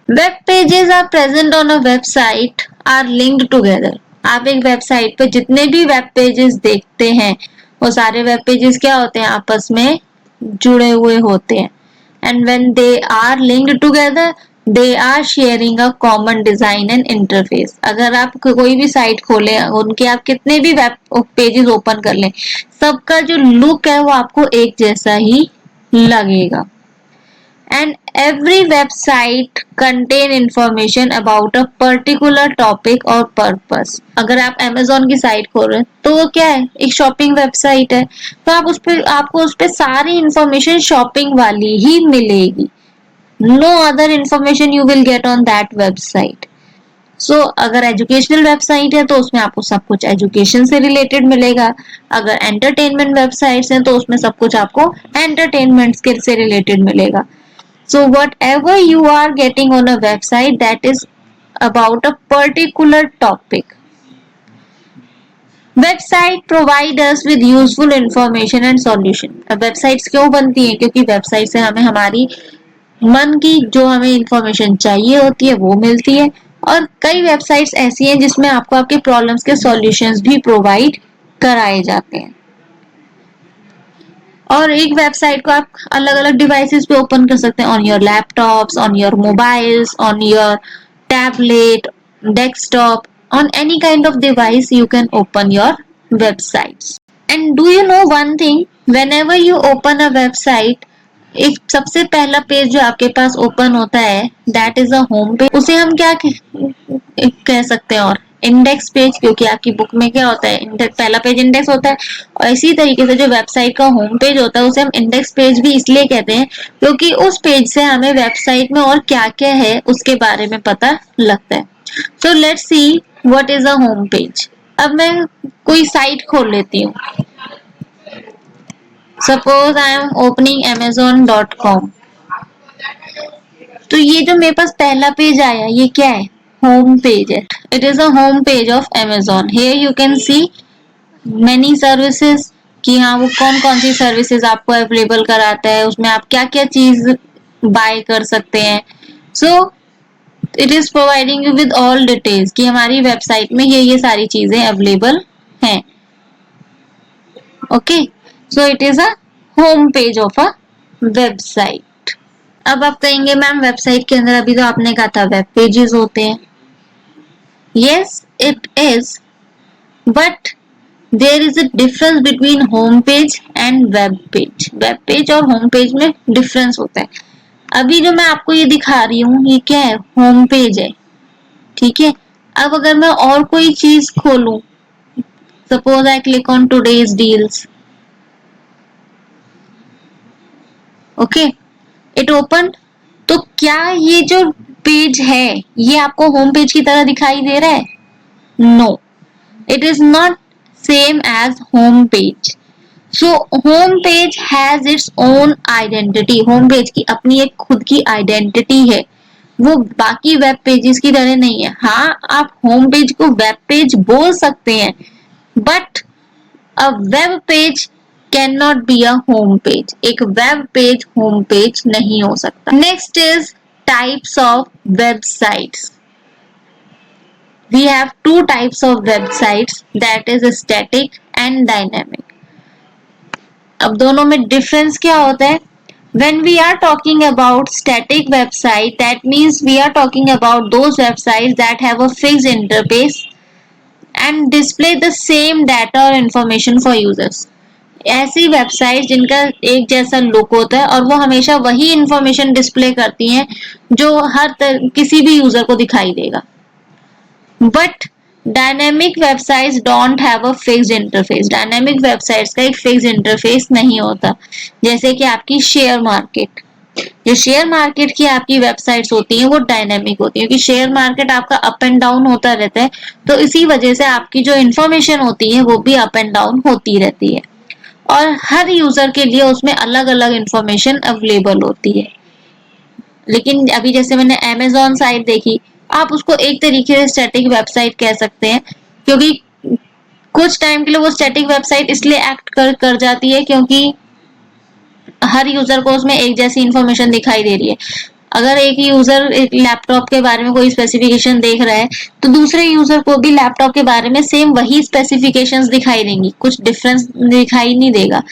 Web pages are present on a website are linked together. आप एक वेबसाइट पे जितने भी वेब पेजेस देखते हैं, वो सारे वेब पेजेस क्या होते हैं? आपस में जुड़े हुए होते हैं. And when they are linked together, they are sharing a common design and interface. अगर आप कोई भी साइट खोलें, उनके आप कितने भी वेब पेजेस ओपन कर लें, सबका जो लुक है वो आपको एक जैसा ही लगेगा. And every website contain information about a particular topic और पर्पस. अगर आप Amazon की साइट खोल रहे हैं तो वो क्या है? एक शॉपिंग वेबसाइट है, तो आपको उस पर सारी इंफॉर्मेशन शॉपिंग वाली ही मिलेगी. No other information you will get on that website. So अगर एजुकेशनल वेबसाइट है तो उसमें आपको सब कुछ एजुकेशन से रिलेटेड मिलेगा. अगर एंटरटेनमेंट वेबसाइट्स हैं तो उसमें सब कुछ आपको एंटरटेनमेंट से रिलेटेड मिलेगा. So whatever you are getting on a website, that is about a particular topic. Website provide us with useful information and solution. अब वेबसाइट्स क्यों बनती हैं? क्योंकि वेबसाइट से हमें हमारी मन की जो हमें इंफॉर्मेशन चाहिए होती है वो मिलती है. और कई वेबसाइट्स ऐसी हैं जिसमें आपको आपके प्रॉब्लम्स के सॉल्यूशंस भी प्रोवाइड कराए जाते हैं. और एक वेबसाइट को आप अलग अलग डिवाइसेस पे ओपन कर सकते हैं, on your laptops, on your mobiles, on your tablet, desktop, on any kind of device you can open your websites. And do you know one thing? Whenever you open a website, एक सबसे पहला page जो आपके पास open होता है, that is a home page. उसे हम क्या कह सकते हैं? और इंडेक्स पेज, क्योंकि आपकी बुक में क्या होता है? पहला पेज इंडेक्स होता है. और इसी तरीके से जो वेबसाइट का होम पेज होता है उसे हम इंडेक्स पेज भी इसलिए कहते हैं क्योंकि उस पेज से हमें वेबसाइट में और क्या क्या है उसके बारे में पता लगता है. So let's see what is a home page. अब मैं कोई साइट खोल लेती हूँ. Suppose I am opening Amazon.com. तो ये जो मेरे पास पहला पेज आया, ये क्या है? होम पेज है. It is a home page of Amazon. Here you can see many services. कि हाँ वो कौन कौन सी सर्विसेज आपको अवेलेबल कराता है, उसमें आप क्या क्या चीज बाय कर सकते हैं. So it is providing you with all details कि हमारी वेबसाइट में ये सारी चीजें अवेलेबल हैं. Okay, so it is a home page of a website. अब आप कहेंगे मैम वेबसाइट के अंदर अभी तो आपने कहा था वेब पेजेस होते हैं. Yes it is, but there is a difference between home page and web page. Web page और होम पेज में डिफरेंस होता है. अभी जो मैं आपको ये दिखा रही हूँ ये क्या है, होम पेज है. ठीक है, अब अगर मैं और कोई चीज खोलूं, suppose I click on today's deals. Okay, it open. तो क्या ये जो पेज है ये आपको होम पेज की तरह दिखाई दे रहा है? No, it is not same as home page. So home page has its own identity. Home page की अपनी एक खुद की आइडेंटिटी है, वो बाकी वेब पेजेस की तरह नहीं है. हाँ, आप होम पेज को वेब पेज बोल सकते हैं, but a web page can not be a home page. एक वेब पेज होम पेज नहीं हो सकता. Next is types of websites. We have two types of websites, that is static and dynamic. अब दोनों में डिफरेंस क्या होता है? When we are talking about static website, that means we are talking about those websites that have a fixed interface and display the same data or information for users. ऐसी website जिनका एक जैसा look होता है और वो हमेशा वही इंफॉर्मेशन डिस्प्ले करती हैं जो किसी भी यूजर को दिखाई देगा. But dynamic websites don't have a fixed interface. Dynamic websites का एक फिक्स्ड इंटरफेस नहीं होता. जैसे कि आपकी शेयर मार्केट, जो शेयर मार्केट की आपकी वेबसाइट्स होती हैं वो डायनेमिक होती है, क्योंकि शेयर मार्केट आपका अप एंड डाउन होता रहता है, तो इसी वजह से आपकी जो इंफॉर्मेशन होती है वो भी अप एंड डाउन होती रहती है और हर यूजर के लिए उसमें अलग अलग इंफॉर्मेशन अवेलेबल होती है. लेकिन अभी जैसे मैंने Amazon साइट देखी, आप उसको एक तरीके से स्टैटिक वेबसाइट कह सकते हैं, क्योंकि कुछ टाइम के लिए वो स्टैटिक वेबसाइट इसलिए एक्ट कर जाती है क्योंकि हर यूजर को उसमें एक जैसी इंफॉर्मेशन दिखाई दे रही है. अगर एक यूजर एक लैपटॉप के बारे में कोई स्पेसिफिकेशन देख रहा है तो दूसरे यूजर को भी लैपटॉप के बारे में सेम वही स्पेसिफिकेशंस दिखाई देंगी, कुछ डिफरेंस दिखाई नहीं देगा.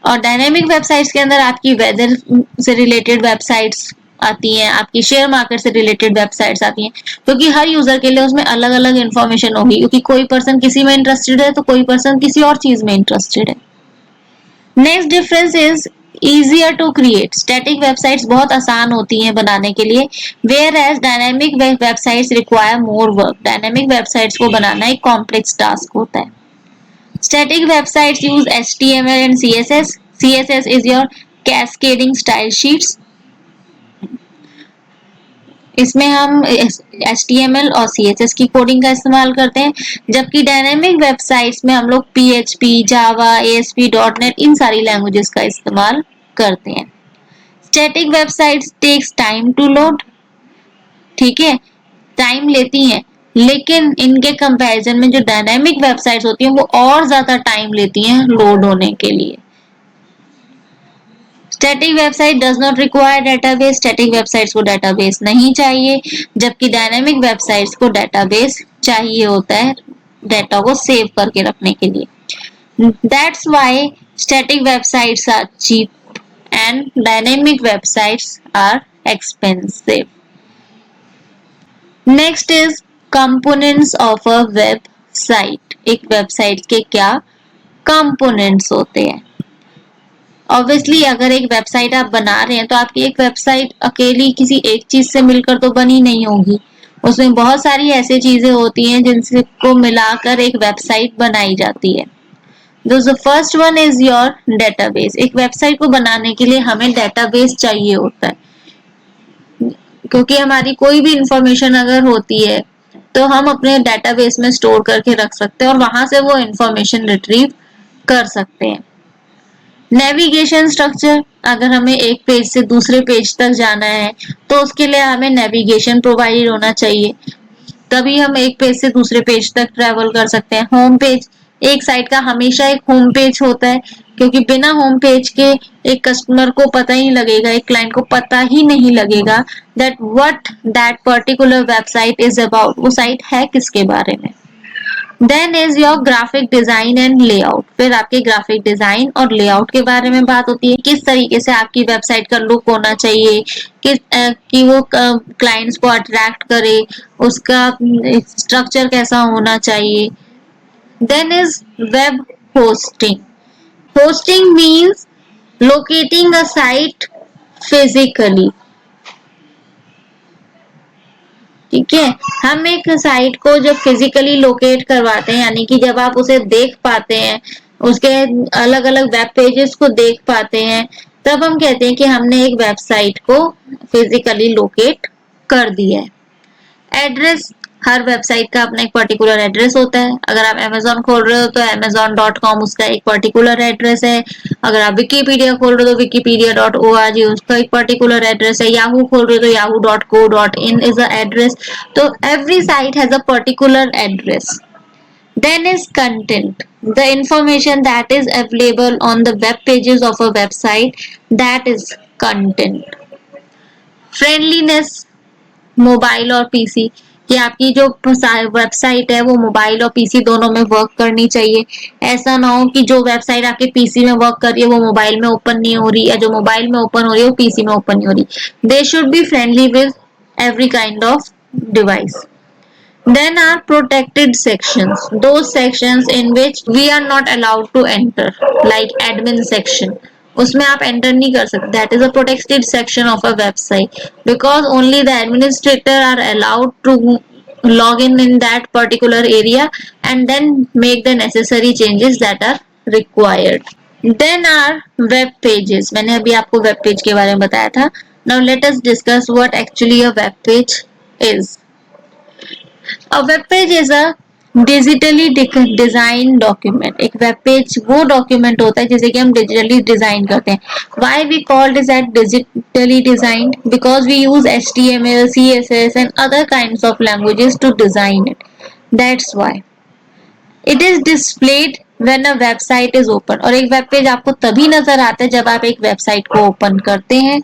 और डायनेमिक वेबसाइट्स के अंदर आपकी वेदर से रिलेटेड वेबसाइट्स आती हैं, आपकी शेयर मार्केट से रिलेटेड वेबसाइट्स आती हैं, क्योंकि हर यूजर के लिए उसमें अलग अलग इंफॉर्मेशन होगी, क्योंकि कोई पर्सन किसी में इंटरेस्टेड है तो कोई पर्सन किसी और चीज में इंटरेस्टेड है. Next difference is easier to create. Static websites बहुत आसान होती हैं बनाने के लिए, whereas dynamic websites require more work. Dynamic websites को बनाना एक कॉम्प्लेक्स टास्क होता है. Static websites use HTML and CSS. CSS is your cascading style sheets. इसमें हम HTML और CSS की कोडिंग का इस्तेमाल करते हैं, जबकि डायनेमिक वेबसाइट्स में हम लोग PHP, Java, ASP.NET इन सारी लैंग्वेजेस का इस्तेमाल करते हैं. Static websites takes time to load. ठीक है, टाइम लेती हैं, लेकिन इनके कंपैरिजन में जो डायनेमिक वेबसाइट्स होती हैं वो और ज्यादा टाइम लेती हैं लोड होने के लिए. Static website does not require database. Static websites को डेटाबेस नहीं चाहिए, जबकि डायनेमिक वेबसाइट्स को डेटाबेस चाहिए होता है डेटा को सेव करके रखने के लिए. That's why static websites are cheap and dynamic websites are expensive. Next is components of a website. एक वेबसाइट के क्या कंपोनेंट्स होते हैं? ऑब्वियसली अगर एक वेबसाइट आप बना रहे हैं तो आपकी एक वेबसाइट अकेली किसी एक चीज से मिलकर तो बनी नहीं होगी. उसमें बहुत सारी ऐसी चीजें होती हैं जिनसे को मिलाकर एक वेबसाइट बनाई जाती है. The first one is your database. एक वेबसाइट को बनाने के लिए हमें डेटाबेस चाहिए होता है, क्योंकि हमारी कोई भी इंफॉर्मेशन अगर होती है तो हम अपने डेटाबेस में स्टोर करके रख सकते हैं और वहां से वो इंफॉर्मेशन रिट्रीव कर सकते हैं. Navigation structure. अगर हमें एक पेज से दूसरे पेज तक जाना है तो उसके लिए हमें नेविगेशन प्रोवाइड होना चाहिए, तभी हम एक पेज से दूसरे पेज तक ट्रेवल कर सकते हैं. होम पेज एक साइट का हमेशा एक होम पेज होता है, क्योंकि बिना होम पेज के एक कस्टमर को पता ही लगेगा, एक क्लाइंट को पता ही नहीं लगेगा that what that particular website is about, वो साइट है किसके बारे में। Then is your graphic design and layout, फिर आपके ग्राफिक डिजाइन और लेआउट के बारे में बात होती है, किस तरीके से आपकी वेबसाइट का लुक होना चाहिए, कि वो क्लाइंट्स को अट्रैक्ट करे, उसका स्ट्रक्चर कैसा होना चाहिए। Then is web hosting. Hosting means locating a site physically, ठीक है। हम एक साइट को जब फिजिकली लोकेट करवाते हैं, यानी कि जब आप उसे देख पाते हैं, उसके अलग अलग वेब पेजेस को देख पाते हैं, तब हम कहते हैं कि हमने एक वेबसाइट को फिजिकली लोकेट कर दिया है। एड्रेस, हर वेबसाइट का अपना एक पर्टिकुलर एड्रेस होता है। अगर आप Amazon खोल रहे हो तो amazon.com उसका एक पर्टिकुलर एड्रेस है। अगर आप विकीपीडिया खोल रहे हो तो wikipedia.org उसका एक पर्टिकुलर एड्रेस है। याहू खोल रहे हो तो yahoo.co.in इज अ एड्रेस। तो every site has a particular address. Then is content, the information that is available on the web pages of a website, that is content. Friendliness, mobile और PC, कि आपकी जो website है वो mobile और PC दोनों में वर्क करनी चाहिए। ऐसा ना हो कि जो वेबसाइट आपके पीसी में वर्क कर रही है वो मोबाइल में ओपन नहीं हो रही, या जो मोबाइल में ओपन हो रही है वो पीसी में ओपन नहीं हो रही। They should be friendly with every kind of device. Then are protected sections, those sections in which we are not allowed to enter, like admin section. उसमें आप enter नहीं कर सकते. That is a protected section of a website because only the administrator are allowed to log in that particular area and then make the necessary changes that are required. Then are web pages. मैंने अभी आपको web page के बारे में बताया था. Now let us discuss what actually a web page is. A web page is a digitally design document. एक web page वो डॉक्यूमेंट होता है जिसे कि हम डिजिटली डिजाइन करते हैं। Why we called it as digitally design? Because we use HTML, CSS and other kinds of languages to design it, that's why it is displayed when a website is open. और एक web page आपको तभी नजर आता है जब आप एक वेबसाइट को ओपन करते हैं।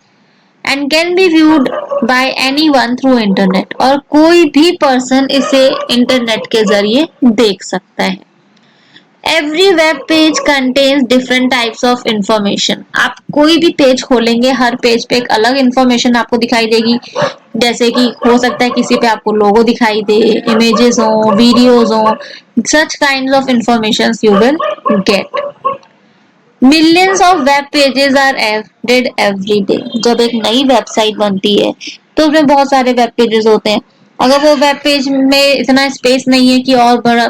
And can be viewed bye anyone through internet, और कोई भी पर्सन इसे इंटरनेट के जरिए देख सकता है। Every web page contains different types of information. आप कोई भी पेज खोलेंगे, हर पेज पे एक अलग इंफॉर्मेशन आपको दिखाई देगी। जैसे कि हो सकता है किसी पे आपको लोगो दिखाई दे, इमेजेस हो, वीडियोस हो, such kinds of informations you will get. Millions of web pages are added every day. जब एक नई वेबसाइट बनती है तो उसमें बहुत सारे वेब पेजेस होते हैं। अगर वो वेब पेज में इतना स्पेस नहीं है कि और बड़ा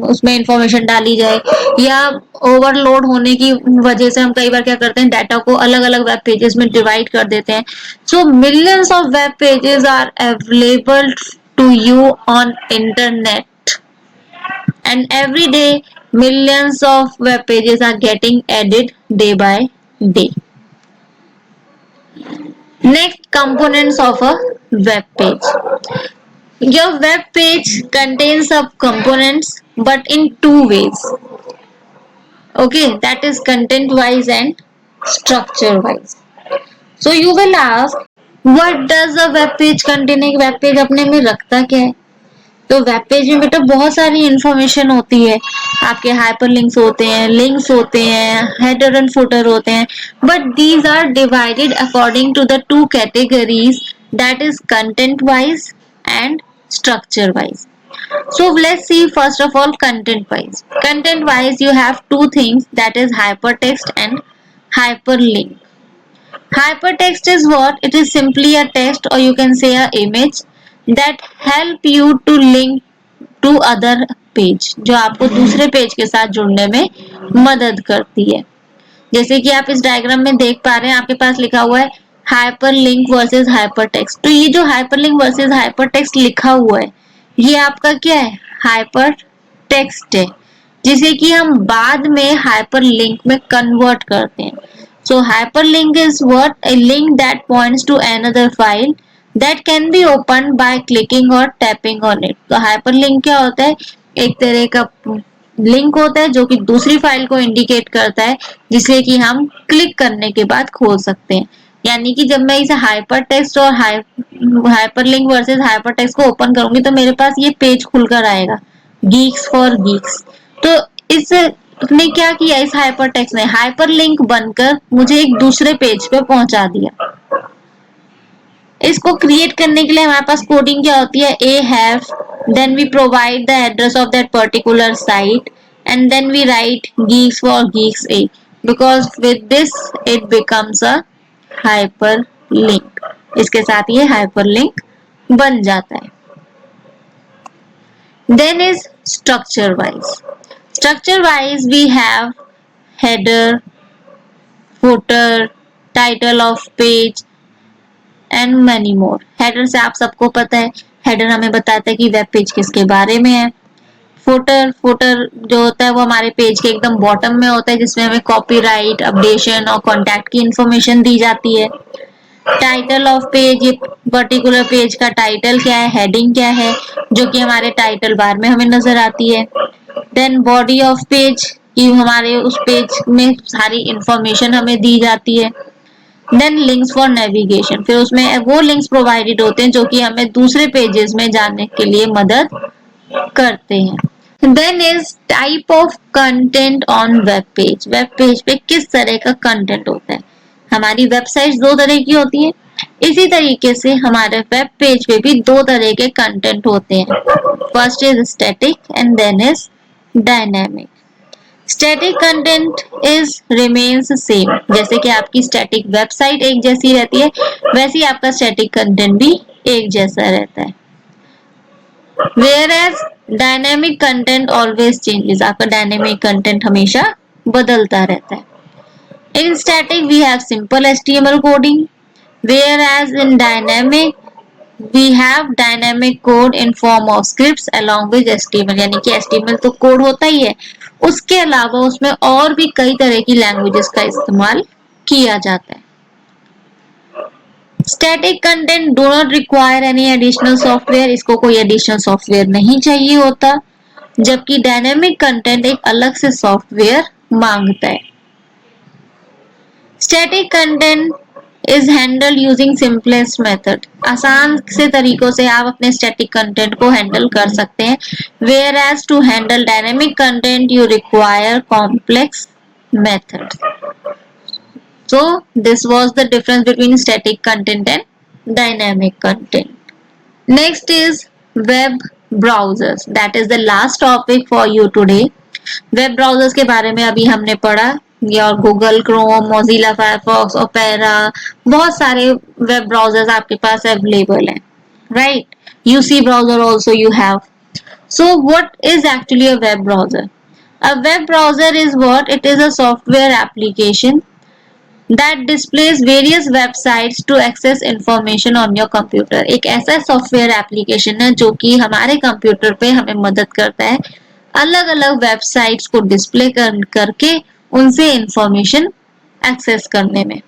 उसमें इंफॉर्मेशन डाली जाए, या ओवरलोड होने की वजह से हम कई बार क्या करते हैं, डाटा को अलग अलग वेब पेजेस में डिवाइड कर देते हैं। So millions of web pages are available to you on internet and every day millions of web pages are getting added day by day. Next, components of a web page. Your web page contains sub components but in two ways. Okay, that is content wise and structure wise. So you will ask, what does a web page contain? एक web page अपने में रखता क्या है? तो web page में बेटा बहुत सारी इंफॉर्मेशन होती है। आपके हाइपर लिंक्स होते हैं, हेडर एंड फुटर होते हैं, but these are divided according to the two categories, that is content wise and structure wise. So let's see first of all content wise. Content wise you have two things, that is hypertext and hyperlink. Hypertext is what? It is simply a text or you can say a image that help you to link to other page, जो आपको दूसरे page के साथ जुड़ने में मदद करती है। जैसे कि आप इस डायग्राम में देख पा रहे हैं, आपके पास लिखा हुआ है हाइपरलिंक वर्सेस हाइपरटेक्स्ट। तो ये जो हाइपरलिंक वर्सेस हाइपरटेक्स्ट लिखा हुआ है, ये आपका क्या है? हाइपरटेक्स्ट है, जिसे कि हम बाद में हाइपरलिंक में कन्वर्ट करते हैं। So hyperlink is what? A link that points to another file that can be opened by clicking or tapping on it. तो hyperlink क्या होता है? एक तरह का लिंक होता है जो कि दूसरी फाइल को इंडिकेट करता है, जिसे कि हम क्लिक करने के बाद खोल सकते हैं। यानी कि जब मैं इसे हाइपर टेक्स्ट और hyper link versus hyper text को ओपन करूंगी तो मेरे पास ये पेज खुलकर आएगा, गीक्स फॉर गीक्स। तो इसने क्या किया, इस हाइपर टेक्स्ट ने हाइपर लिंक बनकर मुझे एक दूसरे पेज पे पहुंचा दिया। इसको क्रिएट करने के लिए हमारे पास कोडिंग क्या होती है, a have, then we provide the address of that particular site and then we write geeks for geeks a, because with this it becomes a hyperlink। इसके साथ ये hyperlink बन जाता है। Then is structure wise। Structure wise we have header, footer, title of page and many more। Header से आप सबको पता है, हेडर हमें बताता है कि वेब पेज किसके बारे में है। फुटर जो होता है वो हमारे पेज के एकदम बॉटम में होता है, जिसमें हमें कॉपीराइट, अपडेशन और कॉन्टैक्ट की इंफॉर्मेशन दी जाती है। टाइटल ऑफ पेज, ये पर्टिकुलर पेज का टाइटल क्या है, हेडिंग क्या है, जो कि हमारे टाइटल बार में हमें नजर आती है। देन बॉडी ऑफ पेज, कि हमारे उस पेज में सारी इंफॉर्मेशन हमें दी जाती है। देन लिंक्स फॉर नेविगेशन, फिर उसमें वो लिंक्स प्रोवाइडेड होते हैं जो कि हमें दूसरे पेजेस में जाने के लिए मदद करते हैं। Then is type of content on web page. Web page पे किस तरह का कंटेंट होता है। हमारी वेबसाइट दो तरह की होती है, इसी तरीके से हमारे वेब पेज पे भी दो तरह के कंटेंट होते हैं। First is static and then is dynamic. Static content is remains same, जैसे कि आपकी स्टैटिक वेबसाइट एक जैसी रहती है वैसे ही आपका स्टैटिक कंटेंट भी एक जैसा रहता है। Whereas dynamic content always changes, आपका डायनेमिक कंटेंट हमेशा बदलता रहता है। In static we have simple HTML coding, whereas in dynamic we have dynamic code in form of scripts along with HTML। यानी कि HTML तो कोड होता ही है, उसके अलावा उसमें और भी कई तरह की लैंग्वेजेस का इस्तेमाल किया जाता है। Static content do not require any additional software, इसको कोई एडिशनल सॉफ्टवेयर नहीं चाहिए होता, जबकि डायनेमिक कंटेंट एक अलग से सॉफ्टवेयर मांगता है। Static content is handle using simplest method, आसान से तरीकों से आप अपने स्टैटिक कंटेंट को हैंडल कर सकते हैं। Whereas to handle dynamic content you require complex method. So this was the difference between static content and dynamic content. Next is web browsers, that is the last topic for you today। Web browsers के बारे में अभी हमने पढ़ा, और Google Chrome, Mozilla Firefox, opera, बहुत सारे web browsers आपके पास अवेलेबल हैं, right. UC browser also you have। So what is actually a web browser? A web browser is what? It is a software application that displays various websites to access information on your computer। एक ऐसा software application है जो कि हमारे computer पे हमें मदद करता है अलग अलग वेबसाइट्स को डिस्प्ले करके उनसे इंफॉर्मेशन एक्सेस करने में।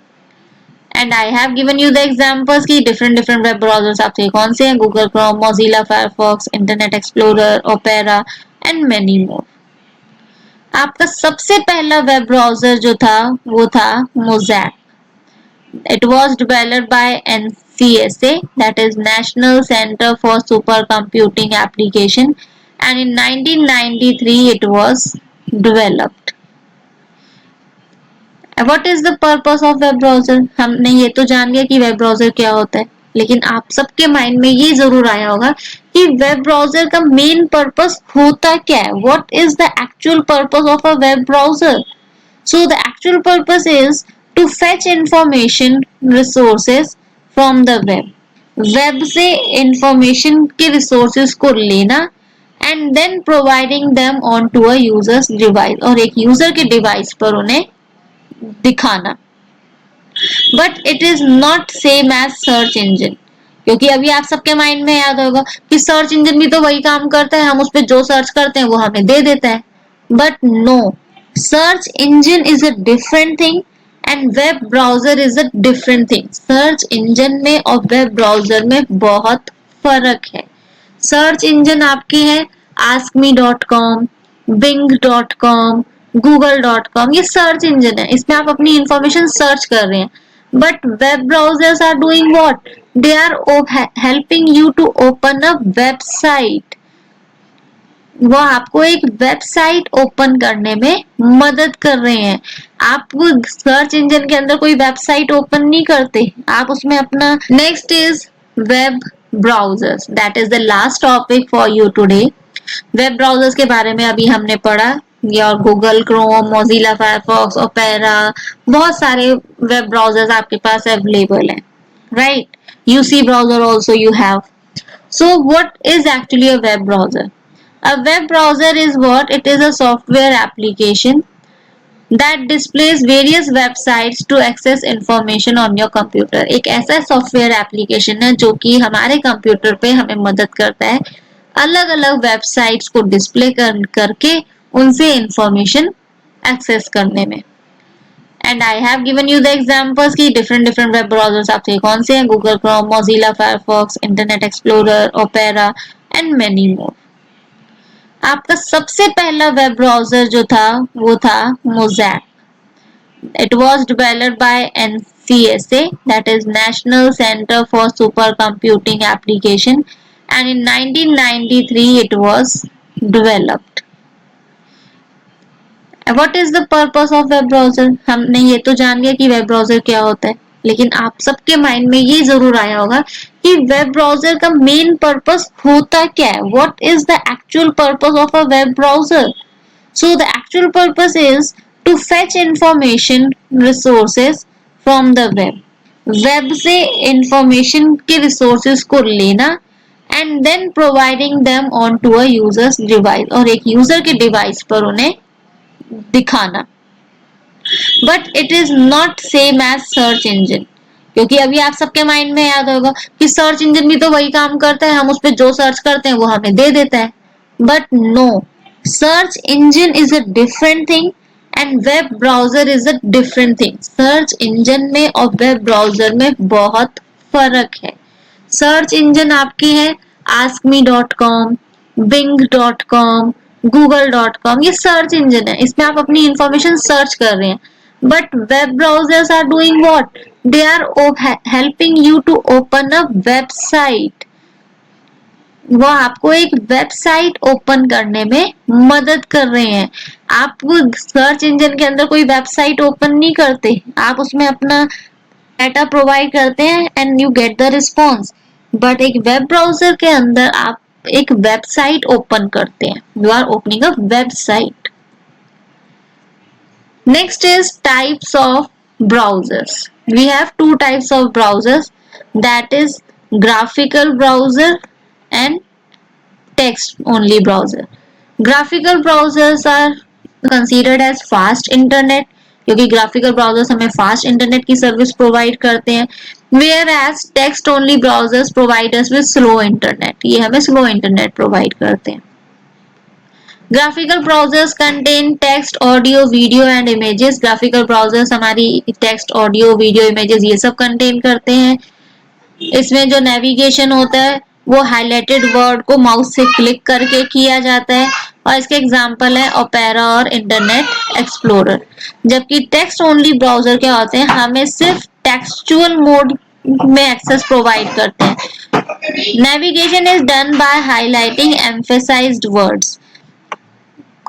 And I have given you the examples की डिफरेंट वेब ब्राउजर्स आपके कौन से हैं, Google Chrome, Mozilla Firefox, internet explorer, opera and many more. आपका सबसे पहला वेब ब्राउजर जो था वो था mosaic. It was developed by NCSA, that is National Center for Supercomputing Application, and in 1993 it was developed। What is the purpose of web browser? हमने ये तो जान लिया कि वेब ब्राउजर क्या होता है, लेकिन आप सबके माइंड में ये जरूर आया होगा कि वेब ब्राउजर का मेन पर्पस होता क्या है। What is the actual purpose of a web browser? So the actual purpose is to fetch information resources from the web। Web से इंफॉर्मेशन के रिसोर्सेज को लेना and then providing them onto a user's device, और एक user के device पर उन्हें दिखाना। But it is not same as search engine, क्योंकि अभी आप सबके माइंड में याद होगा कि सर्च इंजन भी तो वही काम करता है, हम उस पर जो सर्च करते हैं वो हमें दे देता है। But no, search engine is a different thing and web browser is a different thing. Search engine में और वेब ब्राउजर में बहुत फर्क है। सर्च इंजन आपके हैं askme.com, bing.com, google.com, ये सर्च इंजन है, इसमें आप अपनी इंफॉर्मेशन सर्च कर रहे हैं. But web browsers are doing what? They are helping you to open a website. वो आपको एक वेबसाइट ओपन करने में मदद कर रहे हैं. आप सर्च इंजन के अंदर कोई वेबसाइट ओपन नहीं करते, आप उसमें अपना. Next is web browsers. That is the last topic for you today. Web browsers के बारे में अभी हमने पढ़ा. और Google Chrome, Mozilla Firefox, opera, बहुत सारे वेब ब्राउजर्स आपके पास अवेलेबल हैं, right? UC browser also you have. So what is actually a web browser? A web browser is what? It is a software application that displays various websites to access information on your computer. एक ऐसा software application है जो कि हमारे computer पे हमें मदद करता है अलग अलग वेबसाइट्स को डिस्प्ले करके उनसे इंफॉर्मेशन एक्सेस करने में. And I have given you the examples की डिफरेंट वेब ब्राउजर्स आपके कौन से हैं. Google Chrome, Mozilla Firefox, internet explorer, opera and many more. आपका सबसे पहला वेब ब्राउजर जो था वो था mosaic. It was developed by NCSA, that is National Center for Supercomputing Application, and in 1993 it was developed. What is the purpose of web browser? हमने ये तो जान लिया कि वेब ब्राउजर क्या होता है, लेकिन आप सबके माइंड में ये जरूर आया होगा कि वेब ब्राउजर का मेन पर्पस होता क्या है. What is the actual purpose of a web browser? So the actual purpose is to fetch information resources from the web. Web से इंफॉर्मेशन के रिसोर्सेज को लेना and then providing them on to a user's device, और एक user के device पर उन्हें दिखाना. But it is not same as search engine, क्योंकि अभी आप सबके माइंड में याद होगा कि सर्च इंजन भी तो वही काम करता है, हम उस पर जो सर्च करते हैं वो हमें दे देता है. But no, search engine is a different thing and web browser is a different thing. Search engine में और वेब ब्राउजर में बहुत फर्क है. सर्च इंजन आपके हैं askme.com, bing.com, google.com, ये सर्च इंजन है, इसमें आप अपनी इंफॉर्मेशन सर्च कर रहे हैं. But web browsers are doing what? They are helping you to open a website. वो आपको एक वेबसाइट ओपन करने में मदद कर रहे हैं. आप सर्च इंजन के अंदर कोई वेबसाइट ओपन नहीं करते, आप उसमें अपना डाटा प्रोवाइड करते हैं and you get the response. But एक वेब ब्राउजर के अंदर आप एक वेबसाइट ओपन करते हैं. You are opening a website. Next is types of browsers. We have two types of browsers, that is graphical browser and text only browser. Graphical browsers are considered as fast internet, क्योंकि graphical browsers हमें fast internet की service provide करते हैं, whereas text only browsers provide us with slow internet. ये हमें slow internet provide करते हैं. Graphical browsers contain text, audio, video and images. Graphical browsers हमारी text, audio, video, images ये सब contain करते हैं. इसमें जो नेविगेशन होता है वो हाईलाइटेड वर्ड को माउस से क्लिक करके किया जाता है, और इसके एग्जांपल है ओपेरा और इंटरनेट एक्सप्लोरर. जबकि टेक्स्ट ओनली ब्राउजर क्या होते हैं, हमें सिर्फ टेक्सचुअल मोड में एक्सेस प्रोवाइड करते हैं. Navigation is done by highlighting emphasised words.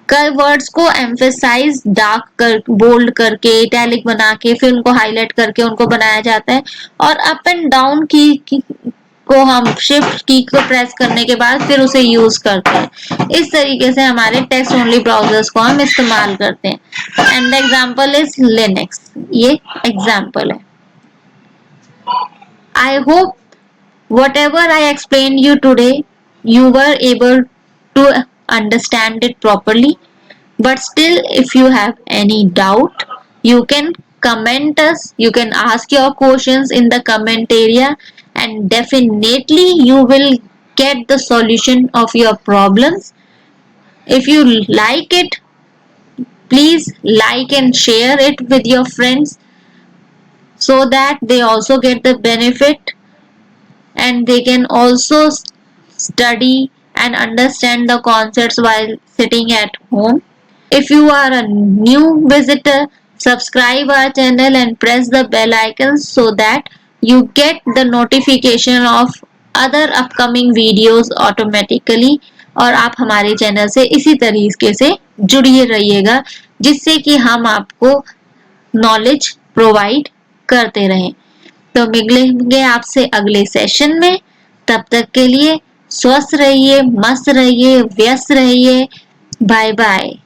कई वर्ड्स को एम्फेसाइज डार्क कर, बोल्ड करके, इटैलिक बना के, फिर उनको हाईलाइट करके उनको बनाया जाता है, और अप एंड डाउन की को हम शिफ्ट की को प्रेस करने के बाद फिर उसे यूज करते हैं. इस तरीके से हमारे टेक्स्ट ओनली ब्राउजर्स को हम इस्तेमाल करते हैं. And the example is Linux. ये एग्जांपल है. I hope whatever I explained you today, you were able to understand it properly. But still, if you have any doubt, you can comment us, you can ask your questions in the comment area, and definitely you will get the solution of your problems. If you like it, please like and share it with your friends so that they also get the benefit and they can also study and understand the concepts while sitting at home. If you are a new visitor, subscribe our channel and press the bell icon so that you get the notification of other upcoming videos automatically. और आप हमारे channel से इसी तरीके से जुड़िए रहिएगा जिससे कि हम आपको नॉलेज प्रोवाइड करते रहें। तो मिलेंगे आपसे अगले सेशन में। तब तक के लिए स्वस्थ रहिए, मस्त रहिए, व्यस्त रहिए। Bye bye.